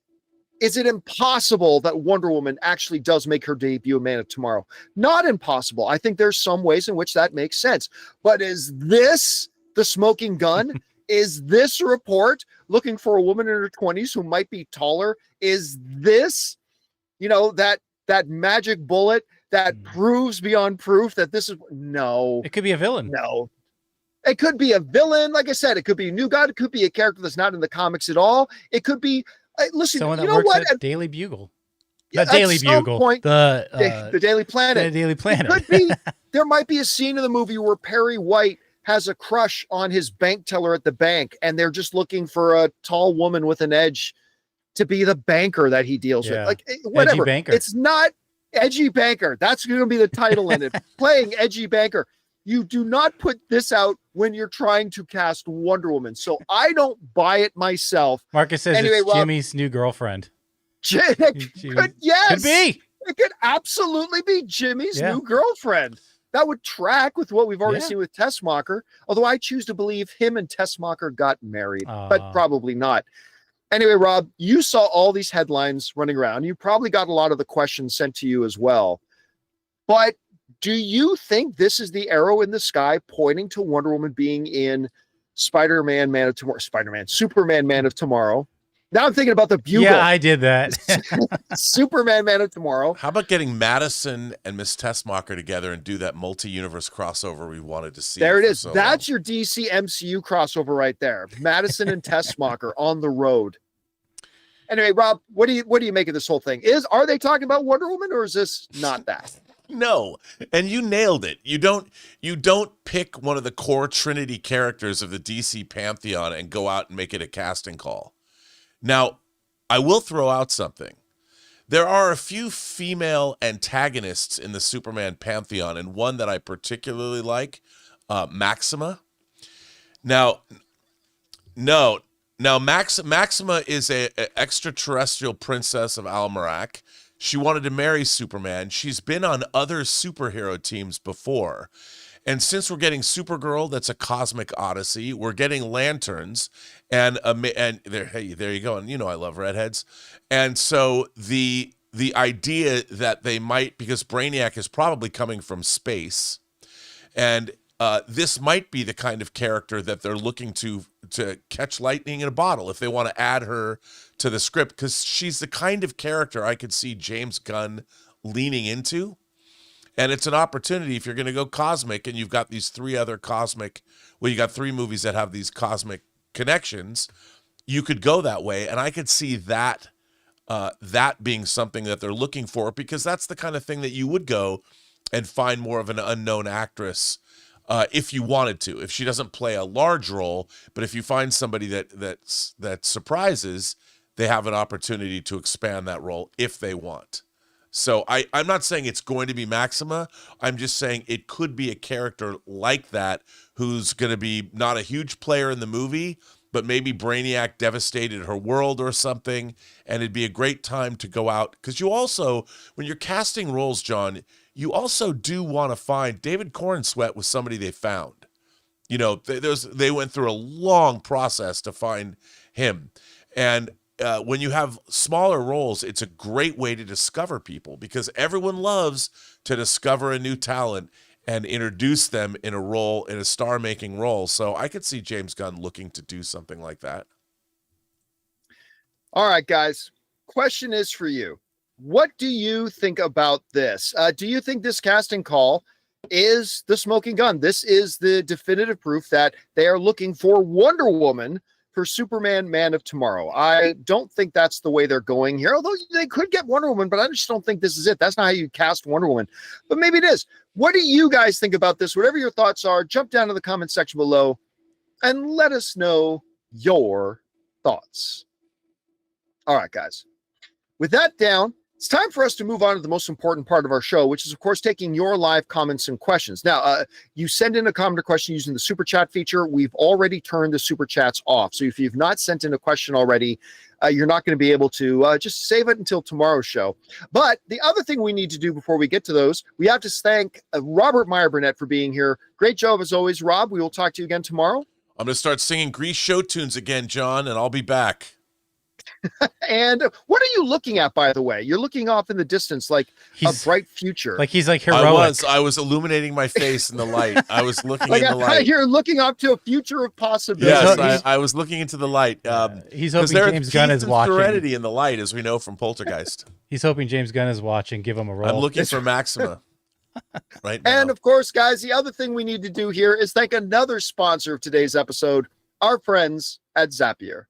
is it impossible that Wonder Woman actually does make her debut in Man of Tomorrow? Not impossible. I think there's some ways in which that makes sense. But is this the smoking gun? Is this a report looking for a woman in her 20s who might be taller? Is this, that magic bullet that proves beyond proof that this is... No. It could be a villain. No. It could be a villain. Like I said, it could be a new god. It could be a character that's not in the comics at all. It could be... Listen, someone that you know works what? At Daily Bugle. The Daily Bugle. Point, the Daily Planet. The Daily Planet. It could be. There might be a scene in the movie where Perry White has a crush on his bank teller at the bank, and they're just looking for a tall woman with an edge to be the banker that he deals with. Like, whatever. Edgy banker. It's not Edgy Banker. That's going to be the title in it. Playing Edgy Banker. You do not put this out when you're trying to cast Wonder Woman. So I don't buy it myself. Marcus says anyway, it's Jimmy's new girlfriend. Yes. Could be. It could absolutely be Jimmy's new girlfriend. That would track with what we've already seen with Tessmacher. Although I choose to believe him and Tessmacher got married, but probably not. Anyway, Rob, you saw all these headlines running around. You probably got a lot of the questions sent to you as well. But do you think this is the arrow in the sky pointing to Wonder Woman being in Superman, Man of Tomorrow? Now I'm thinking about the Bugle. Yeah, I did that. Superman, Man of Tomorrow. How about getting Madison and Miss Tessmacher together and do that multi-universe crossover we wanted to see? There it is. That's your DC MCU crossover right there. Madison and Tessmacher on the road. Anyway, Rob, what do you make of this whole thing? Are they talking about Wonder Woman, or is this not that? No, and you nailed it. You don't pick one of the core Trinity characters of the DC pantheon and go out and make it a casting call. Now, I will throw out something. There are a few female antagonists in the Superman pantheon, and one that I particularly like, Maxima. Now, Maxima is a extraterrestrial princess of Almerac. She wanted to marry Superman. She's been on other superhero teams before. And since we're getting Supergirl, that's a cosmic odyssey. We're getting Lanterns, and there you go. And I love redheads. And so the idea that they might, because Brainiac is probably coming from space, and this might be the kind of character that they're looking to catch lightning in a bottle if they want to add her to the script, because she's the kind of character I could see James Gunn leaning into. And it's an opportunity if you're going to go cosmic, and you've got these you got 3 movies that have these cosmic connections, you could go that way. And I could see that being something that they're looking for, because that's the kind of thing that you would go and find more of an unknown actress if you wanted to. If she doesn't play a large role, but if you find somebody that surprises, they have an opportunity to expand that role if they want. So I'm not saying it's going to be Maxima. I'm just saying it could be a character like that who's going to be not a huge player in the movie, but maybe Brainiac devastated her world or something, and it'd be a great time to go out. Because you also, when you're casting roles, John, you also do want to find... David Cornsweet was somebody they found. They went through a long process to find him. And when you have smaller roles, it's a great way to discover people, because everyone loves to discover a new talent and introduce them in a star-making role. So I could see James Gunn looking to do something like that. All right, guys. Question is for you. What do you think about this? Do you think this casting call is the smoking gun? This is the definitive proof that they are looking for Wonder Woman for Superman, Man of Tomorrow. I don't think that's the way they're going here, although they could get Wonder Woman, but I just don't think this is it. That's not how you cast Wonder Woman, but maybe it is. What do you guys think about this? Whatever your thoughts are, jump down to the comment section below and let us know your thoughts. All right, guys. With that down, it's time for us to move on to the most important part of our show, which is, of course, taking your live comments and questions. Now, you send in a comment or question using the super chat feature. We've already turned the super chats off. So if you've not sent in a question already, you're not going to be able to just save it until tomorrow's show. But the other thing we need to do before we get to those, we have to thank Robert Meyer-Burnett for being here. Great job as always, Rob. We will talk to you again tomorrow. I'm going to start singing Grease show tunes again, John, and I'll be back. And what are you looking at, by the way? You're looking off in the distance like a bright future. Like he's like heroic. I was illuminating my face in the light. I was looking in the light. You're looking up to a future of possibility. Yes, I was looking into the light. He's hoping James Gunn is watching. Serenity in the light, as we know from Poltergeist. He's hoping James Gunn is watching. Give him a role. I'm looking for Maxima. Right now. And of course, guys, the other thing we need to do here is thank another sponsor of today's episode, our friends at Zapier.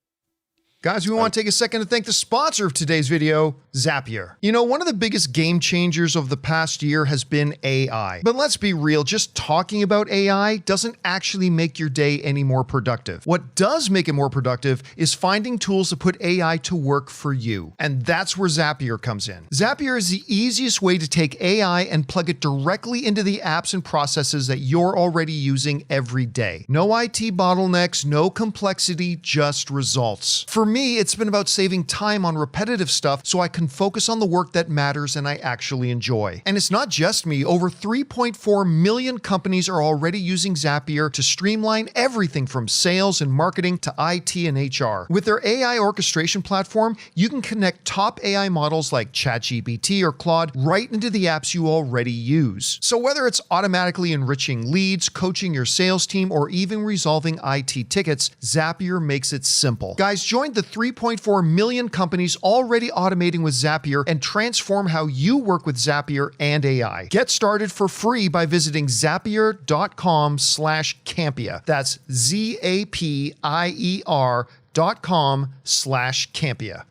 Guys, we want to take a second to thank the sponsor of today's video, Zapier. You know, one of the biggest game changers of the past year has been AI. But let's be real, just talking about AI doesn't actually make your day any more productive. What does make it more productive is finding tools to put AI to work for you. And that's where Zapier comes in. Zapier is the easiest way to take AI and plug it directly into the apps and processes that you're already using every day. No IT bottlenecks, no complexity, just results. For me, it's been about saving time on repetitive stuff so I can focus on the work that matters and I actually enjoy. And it's not just me. Over 3.4 million companies are already using Zapier to streamline everything from sales and marketing to IT and HR. With their AI orchestration platform, you can connect top AI models like ChatGPT or Claude right into the apps you already use. So whether it's automatically enriching leads, coaching your sales team, or even resolving IT tickets, Zapier makes it simple. Guys, join the 3.4 million companies already automating with Zapier and transform how you work with Zapier and AI. Get started for free by visiting zapier.com/Campea. That's zapier.com/Campea.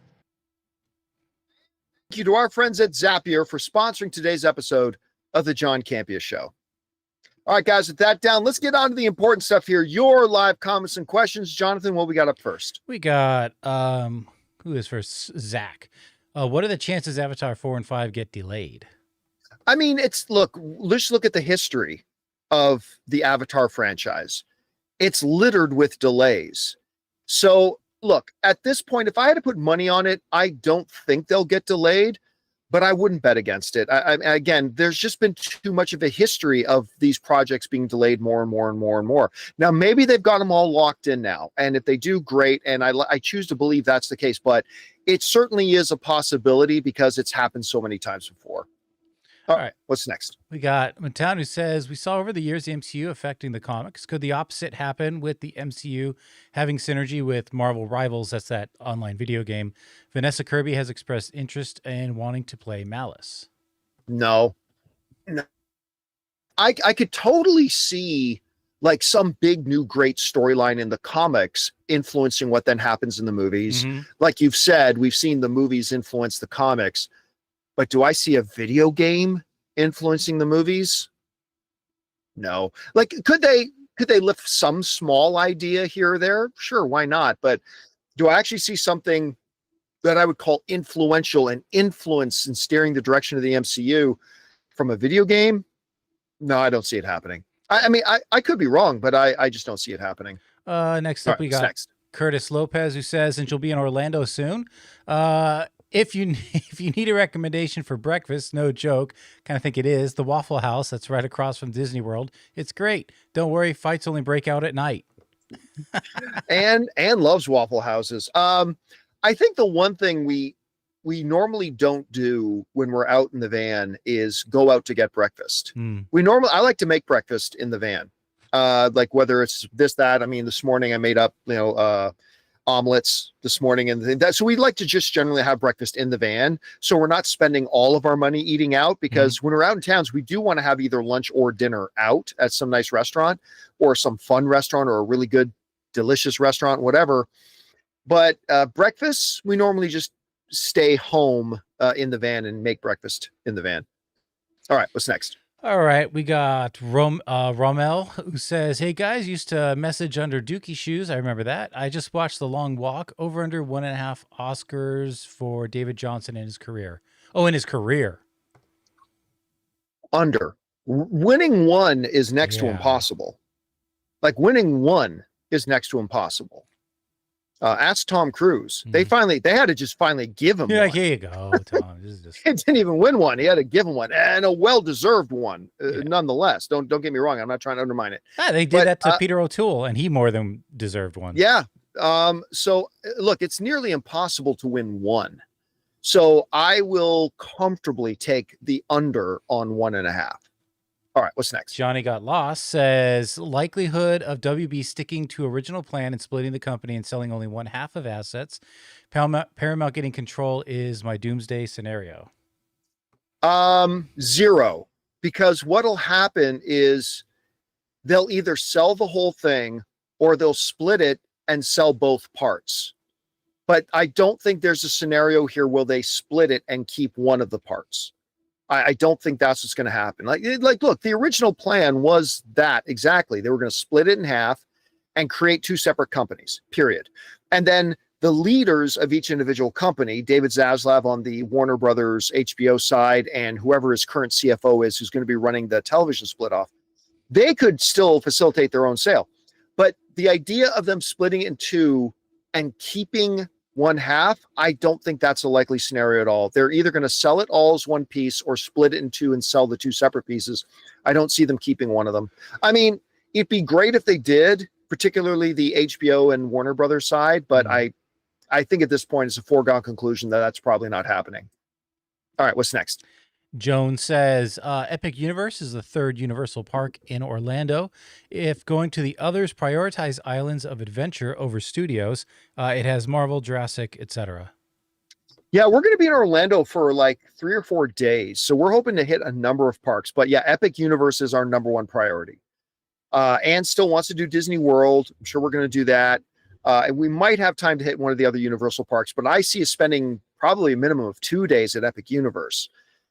Thank you to our friends at Zapier for sponsoring today's episode of the John Campea Show. All right, guys, with that down, let's get on to the important stuff here. Your live comments and questions. Jonathan, what we got up first? We got, who is first? Zach. What are the chances Avatar 4 and 5 get delayed? I mean, let's look at the history of the Avatar franchise. It's littered with delays. So, look, at this point, if I had to put money on it, I don't think they'll get delayed. But I wouldn't bet against it. Again, there's just been too much of a history of these projects being delayed more and more and more and more. Now, maybe they've got them all locked in now. And if they do, great. And I choose to believe that's the case. But it certainly is a possibility because it's happened so many times before. All right. What's next? We got Matan who says, we saw over the years the MCU affecting the comics. Could the opposite happen with the MCU having synergy with Marvel Rivals? That's that online video game. Vanessa Kirby has expressed interest in wanting to play Malice. No. I could totally see like some big new great storyline in the comics influencing what then happens in the movies. Mm-hmm. Like you've said, we've seen the movies influence the comics. But do I see a video game influencing the movies? No. Like, could they lift some small idea here or there? Sure, why not? But do I actually see something that I would call influential and influence in steering the direction of the MCU from a video game? No, I don't see it happening. I mean, I could be wrong, but I just don't see it happening. Next up, we got Curtis Lopez, who says, since you'll be in Orlando soon, if you need a recommendation for breakfast, no joke, kind of think it is, the Waffle House that's right across from Disney World. It's great. Don't worry, fights only break out at night. and loves Waffle Houses. I think the one thing we normally don't do when we're out in the van is go out to get breakfast. I like to make breakfast in the van. Like whether it's this, that, I mean, this morning I made up, omelets this morning and that. So we'd like to just generally have breakfast in the van. So we're not spending all of our money eating out because when we're out in towns, we do want to have either lunch or dinner out at some nice restaurant or some fun restaurant or a really good, delicious restaurant, whatever. But breakfast, we normally just stay home in the van and make breakfast in the van. All right, what's next? All right, we got Rommel, who says, "Hey guys, used to message under Dookie Shoes. I remember that. I just watched The Long Walk. Over under 1.5 Oscars for David Johnson in his career. Oh, in his career. Under. Winning one is next to impossible. Like winning one is next to impossible. Ask Tom Cruise. They had to just finally give him one. Here you go, Tom. This is just... He didn't even win one. He had to give him one, and a well-deserved one, nonetheless. Don't get me wrong. I'm not trying to undermine it. They did that to Peter O'Toole, and he more than deserved one. Yeah. So look, it's nearly impossible to win one. So I will comfortably take the under on 1.5. All right, what's next? Johnny Got Lost says, likelihood of WB sticking to original plan and splitting the company and selling only 1/2 of assets. Paramount getting control is my doomsday scenario. 0, because what'll happen is they'll either sell the whole thing or they'll split it and sell both parts. But I don't think there's a scenario here where they split it and keep one of the parts. I don't think that's what's going to happen. Like, look, the original plan was that exactly. They were going to split it in half and create 2 separate companies, period. And then the leaders of each individual company, David Zaslav on the Warner Brothers HBO side, and whoever his current CFO is, who's going to be running the television split off, they could still facilitate their own sale. But the idea of them splitting it in 2 and keeping 1/2, I don't think that's a likely scenario at all. They're either going to sell it all as one piece or split it in 2 and sell the 2 separate pieces. I don't see them keeping one of them. I mean, it'd be great if they did, particularly the HBO and Warner Brothers side, but I think at this point it's a foregone conclusion that that's probably not happening. All right, what's next? Joan says, Epic Universe is the 3rd Universal Park in Orlando. If going to the others prioritize Islands of Adventure over studios, it has Marvel, Jurassic, etc. Yeah, we're going to be in Orlando for like 3 or 4 days. So we're hoping to hit a number of parks. But yeah, Epic Universe is our number 1 priority. Anne still wants to do Disney World. I'm sure we're going to do that. And we might have time to hit one of the other Universal parks. But I see us spending probably a minimum of 2 days at Epic Universe.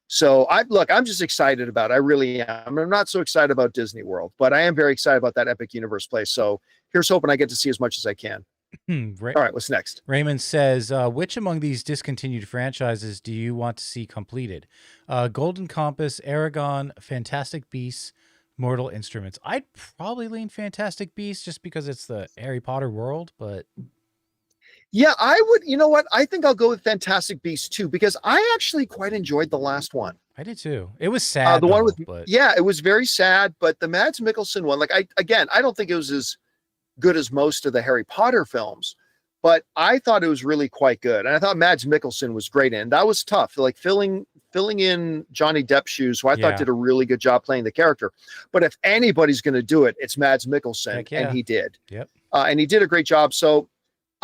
So I'm just excited about it. I really am. I'm not so excited about Disney World, but I am very excited about that Epic Universe place. So here's hoping I get to see as much as I can. Right. All right, what's next? Raymond says, which among these discontinued franchises do you want to see completed? Golden Compass, Aragon, Fantastic Beasts, Mortal Instruments. I'd probably lean Fantastic Beasts just because it's the Harry Potter world, but... Yeah, I would. You know what? I think I'll go with Fantastic Beasts too, because I actually quite enjoyed the last one. I did too. It was sad. The one with, yeah, it was very sad. But the Mads Mikkelsen one, like I don't think it was as good as most of the Harry Potter films, but I thought it was really quite good. And I thought Mads Mikkelsen was great in. That was tough, like filling in Johnny Depp's shoes, who I thought did a really good job playing the character. But if anybody's going to do it, it's Mads Mikkelsen, and he did. Yep. And he did a great job. So.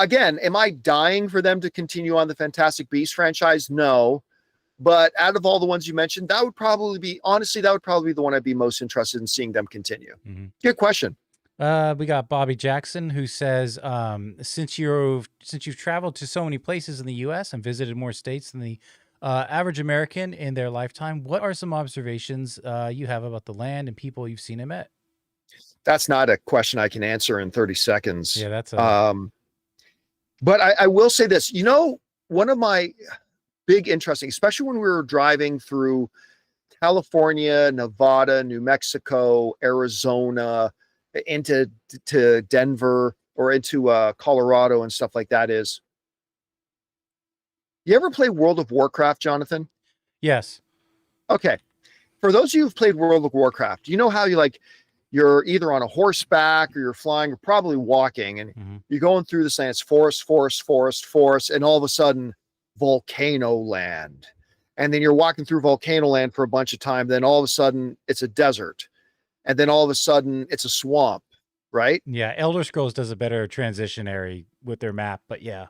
Again, am I dying for them to continue on the Fantastic Beasts franchise? No. But out of all the ones you mentioned, that would probably be the one I'd be most interested in seeing them continue. Mm-hmm. Good question. We got Bobby Jackson, who says, since you've traveled to so many places in the U.S. and visited more states than the average American in their lifetime, what are some observations you have about the land and people you've seen and met? That's not a question I can answer in 30 seconds. Yeah, that's but I will say this, one of my big interesting, especially when we were driving through California, Nevada, New Mexico, Arizona, into Denver or into Colorado and stuff like that, is you ever play World of Warcraft, Jonathan? Yes. Okay. For those of you who've played World of Warcraft, you know how you're either on a horseback or you're flying or probably walking, and you're going through this land. It's forest, and all of a sudden volcano land. And then you're walking through volcano land for a bunch of time. Then all of a sudden it's a desert. And then all of a sudden it's a swamp, right? Yeah. Elder Scrolls does a better transitionary with their map, but yeah.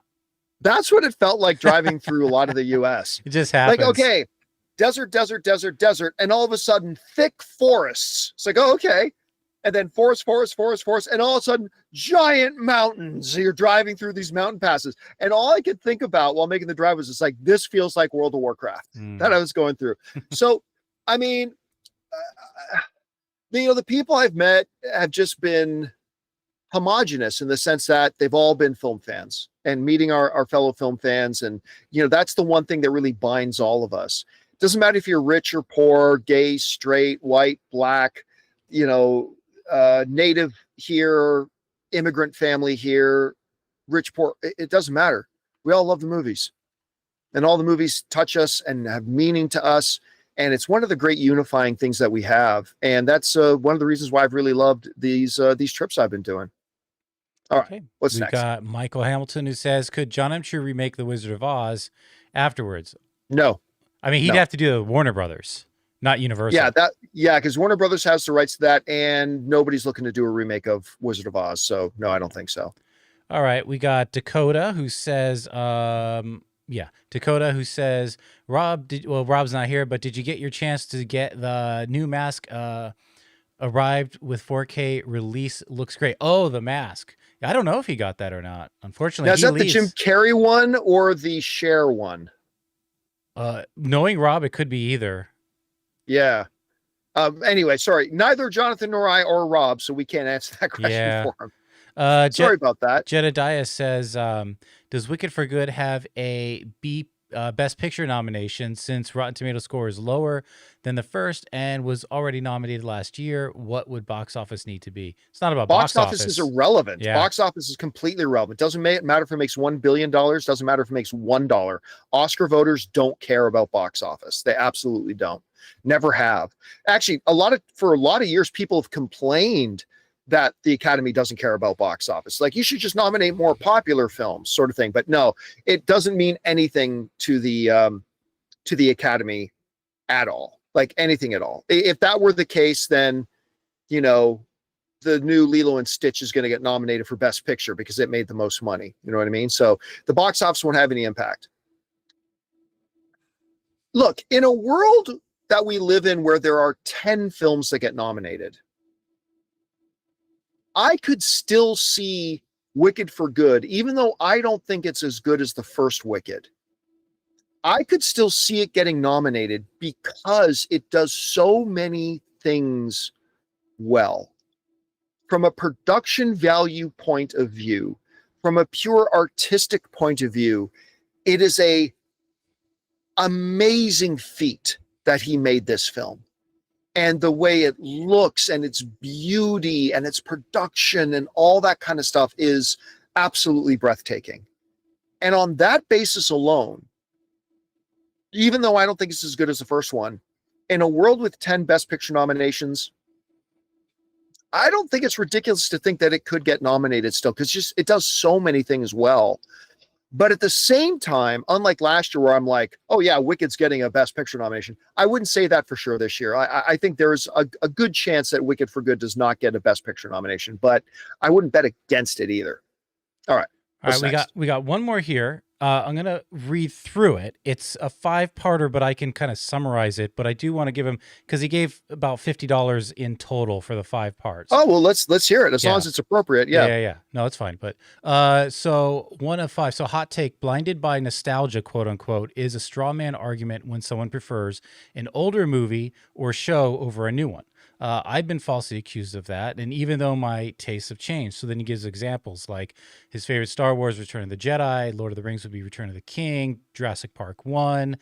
That's what it felt like driving through a lot of the US. It just happens. Like, okay, desert. And all of a sudden thick forests. It's like, oh, okay. And then forest. And all of a sudden, giant mountains. So you're driving through these mountain passes. And all I could think about while making the drive was just like, this feels like World of Warcraft that I was going through. So, I mean, The people I've met have just been homogenous in the sense that they've all been film fans, and meeting our fellow film fans. And, that's the one thing that really binds all of us. It doesn't matter if you're rich or poor, gay, straight, white, black, native here, immigrant family here, rich, poor. It doesn't matter. We all love the movies, and all the movies touch us and have meaning to us. And it's one of the great unifying things that we have. And that's one of the reasons why I've really loved these trips I've been doing. All right. Okay. What's next? We've got Michael Hamilton, who says, could John M. Chu remake The Wizard of Oz afterwards? No. I mean, he'd have to do the Warner Brothers, not Universal. Because Warner Brothers has the rights to that, and nobody's looking to do a remake of Wizard of Oz. So no, I don't think so. All right. We got Dakota, who says, Dakota, who says, Rob's not here, but did you get your chance to get the new Mask arrived with 4K release? Looks great. Oh, the Mask. I don't know if he got that or not. Unfortunately, now, is that the Jim Carrey one or the Cher one? Knowing Rob, it could be either. Yeah. Anyway, sorry. Neither Jonathan nor I or Rob, so we can't answer that question for him. Sorry about that. Jedediah says, does Wicked for Good have a Best Picture nomination since Rotten Tomatoes score is lower than the first and was already nominated last year? What would box office need to be? It's not about box office. Is irrelevant. Yeah. Box office is completely irrelevant. Doesn't matter if it makes $1 billion. Doesn't matter if it makes $1. Oscar voters don't care about box office. They absolutely don't. Never have. Actually, for a lot of years, people have complained that the Academy doesn't care about box office. Like, you should just nominate more popular films, sort of thing. But no, it doesn't mean anything to the Academy at all. Like, anything at all. If that were the case, then, the new Lilo and Stitch is going to get nominated for Best Picture because it made the most money. You know what I mean? So the box office won't have any impact. Look, in a world that we live in where there are 10 films that get nominated, I could still see Wicked for Good, even though I don't think it's as good as the first Wicked. I could still see it getting nominated because it does so many things well. From a production value point of view, from a pure artistic point of view, it is an amazing feat that he made this film. And the way it looks and its beauty and its production and all that kind of stuff is absolutely breathtaking. And on that basis alone, even though I don't think it's as good as the first one, in a world with 10 Best Picture nominations, I don't think it's ridiculous to think that it could get nominated still, because it does so many things well. But at the same time, unlike last year where I'm like, oh yeah, Wicked's getting a Best Picture nomination, I wouldn't say that for sure this year. I think there's a good chance that Wicked for Good does not get a Best Picture nomination, but I wouldn't bet against it either. All right. We got one more here. I'm going to read through it. It's a 5-parter, but I can kind of summarize it. But I do want to give him, because he gave about $50 in total for the 5 parts. Oh, well, let's hear it as long as it's appropriate. Yeah. No, it's fine. But so 1 of 5. So hot take, blinded by nostalgia, quote unquote, is a straw man argument when someone prefers an older movie or show over a new one. I've been falsely accused of that, and even though my tastes have changed. So then he gives examples like his favorite Star Wars, Return of the Jedi, Lord of the Rings would be Return of the King, Jurassic Park 1,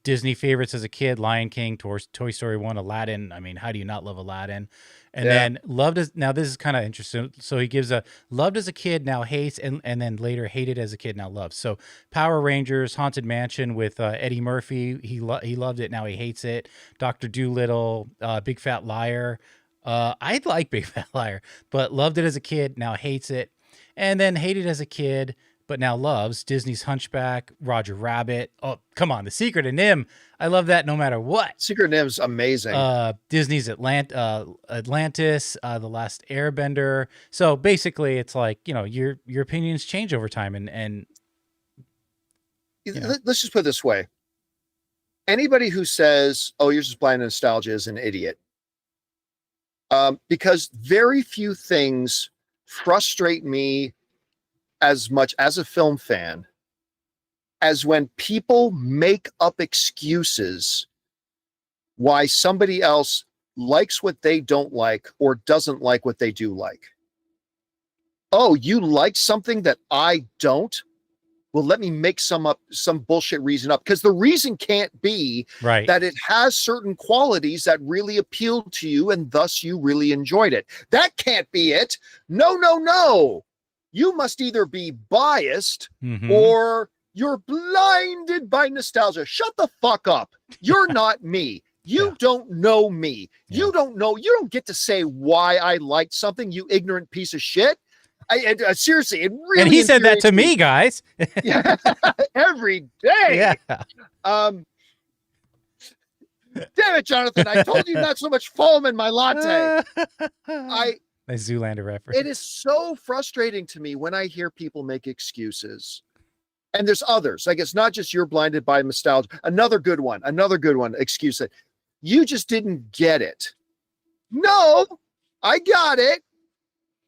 Disney favorites as a kid, Lion King, Toy Story 1, Aladdin. I mean, how do you not love Aladdin? And then loved as, now this is kind of interesting. So he gives a loved as a kid, now hates, and then later hated as a kid, now loves. So Power Rangers, Haunted Mansion with Eddie Murphy. He loved it, now he hates it. Dr. Dolittle, Big Fat Liar. I like Big Fat Liar, but loved it as a kid, now hates it. And then hated as a kid, but now loves Disney's Hunchback, Roger Rabbit. Oh, come on, The Secret of NIMH. I love that no matter what. Secret of NIMH's amazing. Disney's Atlantis, The Last Airbender. So basically, it's like, your opinions change over time, and let's just put it this way: anybody who says, "Oh, you're just blind to nostalgia," is an idiot. Because very few things frustrate me as much as a film fan as when people make up excuses why somebody else likes what they don't like or doesn't like what they do like. Oh, you like something that I don't? Well, let me make some bullshit reason up, because the reason can't be that it has certain qualities that really appealed to you and thus you really enjoyed it. That can't be it. No. You must either be biased or you're blinded by nostalgia. Shut the fuck up. You're not me. You don't know me. You don't get to say why I liked something, you ignorant piece of shit. Seriously, it really. And he said that to me, guys. Yeah, every day. Yeah. Damn it, Jonathan! I told you not so much foam in my latte. My Zoolander reference. It is so frustrating to me when I hear people make excuses, and there's others. Like, it's not just you're blinded by nostalgia. Another good one. Excuse it. You just didn't get it. No, I got it.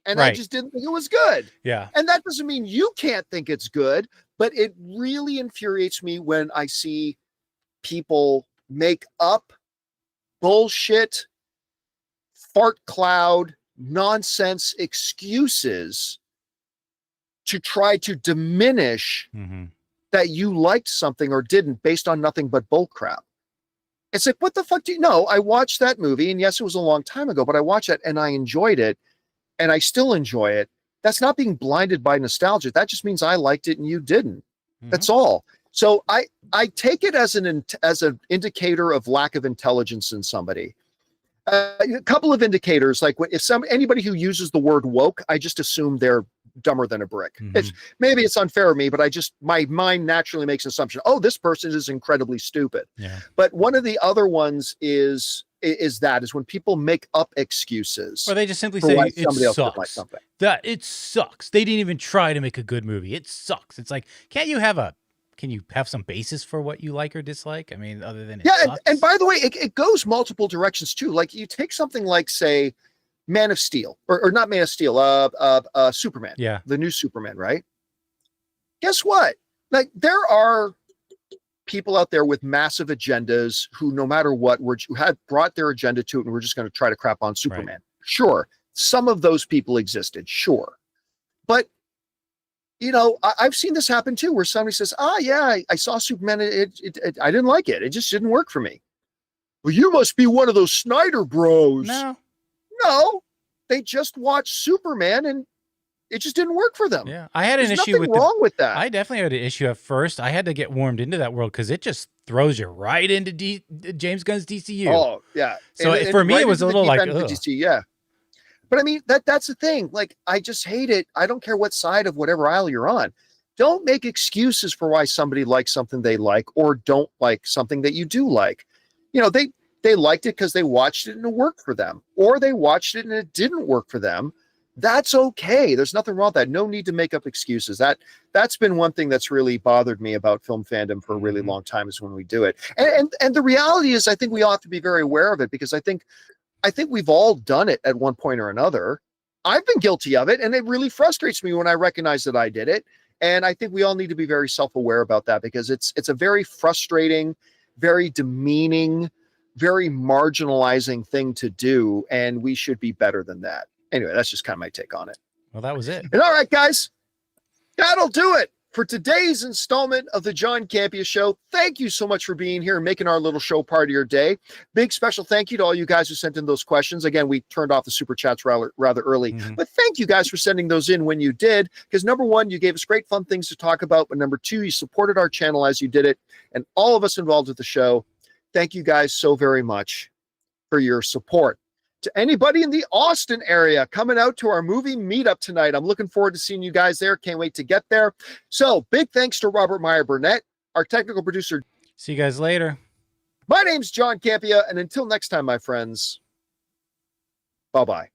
And I just didn't think it was good. Yeah. And that doesn't mean you can't think it's good, but it really infuriates me when I see people make up bullshit, fart cloud, nonsense excuses to try to diminish that you liked something or didn't based on nothing but bullcrap. It's like, what the fuck do you know? I watched that movie, and yes, it was a long time ago, but I watched it and I enjoyed it. And I still enjoy it. That's not being blinded by nostalgia. That just means I liked it and you didn't. That's all. So I take it as an indicator of lack of intelligence in somebody. A couple of indicators, like anybody who uses the word woke, I just assume they're dumber than a brick. Maybe it's unfair of me, but my mind naturally makes an assumption. Oh, this person is incredibly stupid. Yeah. But one of the other ones is when people make up excuses. Or they just simply say it sucks. That it sucks. They didn't even try to make a good movie. It sucks. It's like, can you have some basis for what you like or dislike? I mean, other than it sucks? And by the way, it goes multiple directions too. Like, you take something like, say, Man of Steel, or not Man of Steel, Superman. Yeah. The new Superman, right? Guess what? Like, there are people out there with massive agendas who, no matter what, had brought their agenda to it, and we're just going to try to crap on Superman. Right. Sure. Some of those people existed. Sure. But, I've seen this happen too, where somebody says, I saw Superman. I didn't like it. It just didn't work for me. Well, you must be one of those Snyder bros. No, they just watched Superman and it just didn't work for them. Yeah, I had an issue with that. I definitely had an issue at first. I had to get warmed into that world because it just throws you right into James Gunn's DCU. Oh yeah. So for me, it was a little like, DC, yeah. But I mean, that's the thing. Like, I just hate it. I don't care what side of whatever aisle you're on. Don't make excuses for why somebody likes something they like or don't like something that you do like. They liked it because they watched it and it worked for them, or they watched it and it didn't work for them. That's okay. There's nothing wrong with that. No need to make up excuses. That's been one thing that's really bothered me about film fandom for a really long time, is when we do it. And the reality is, I think we all have to be very aware of it, because I think we've all done it at one point or another. I've been guilty of it, and it really frustrates me when I recognize that I did it. And I think we all need to be very self-aware about that, because it's a very frustrating, very demeaning, very marginalizing thing to do, and we should be better than that. Anyway, that's just kind of my take on it. Well, that was it. And all right, guys, that'll do it for today's installment of the John Campea Show. Thank you so much for being here and making our little show part of your day. Big special thank you to all you guys who sent in those questions. Again, we turned off the super chats rather early, but thank you guys for sending those in when you did, because number one, you gave us great fun things to talk about, but number two, you supported our channel as you did it, and all of us involved with the show. Thank you guys so very much for your support. To anybody in the Austin area coming out to our movie meetup tonight, I'm looking forward to seeing you guys there. Can't wait to get there. So big thanks to Robert Meyer Burnett, our technical producer. See you guys later. My name's John Campea, and until next time, my friends, bye-bye.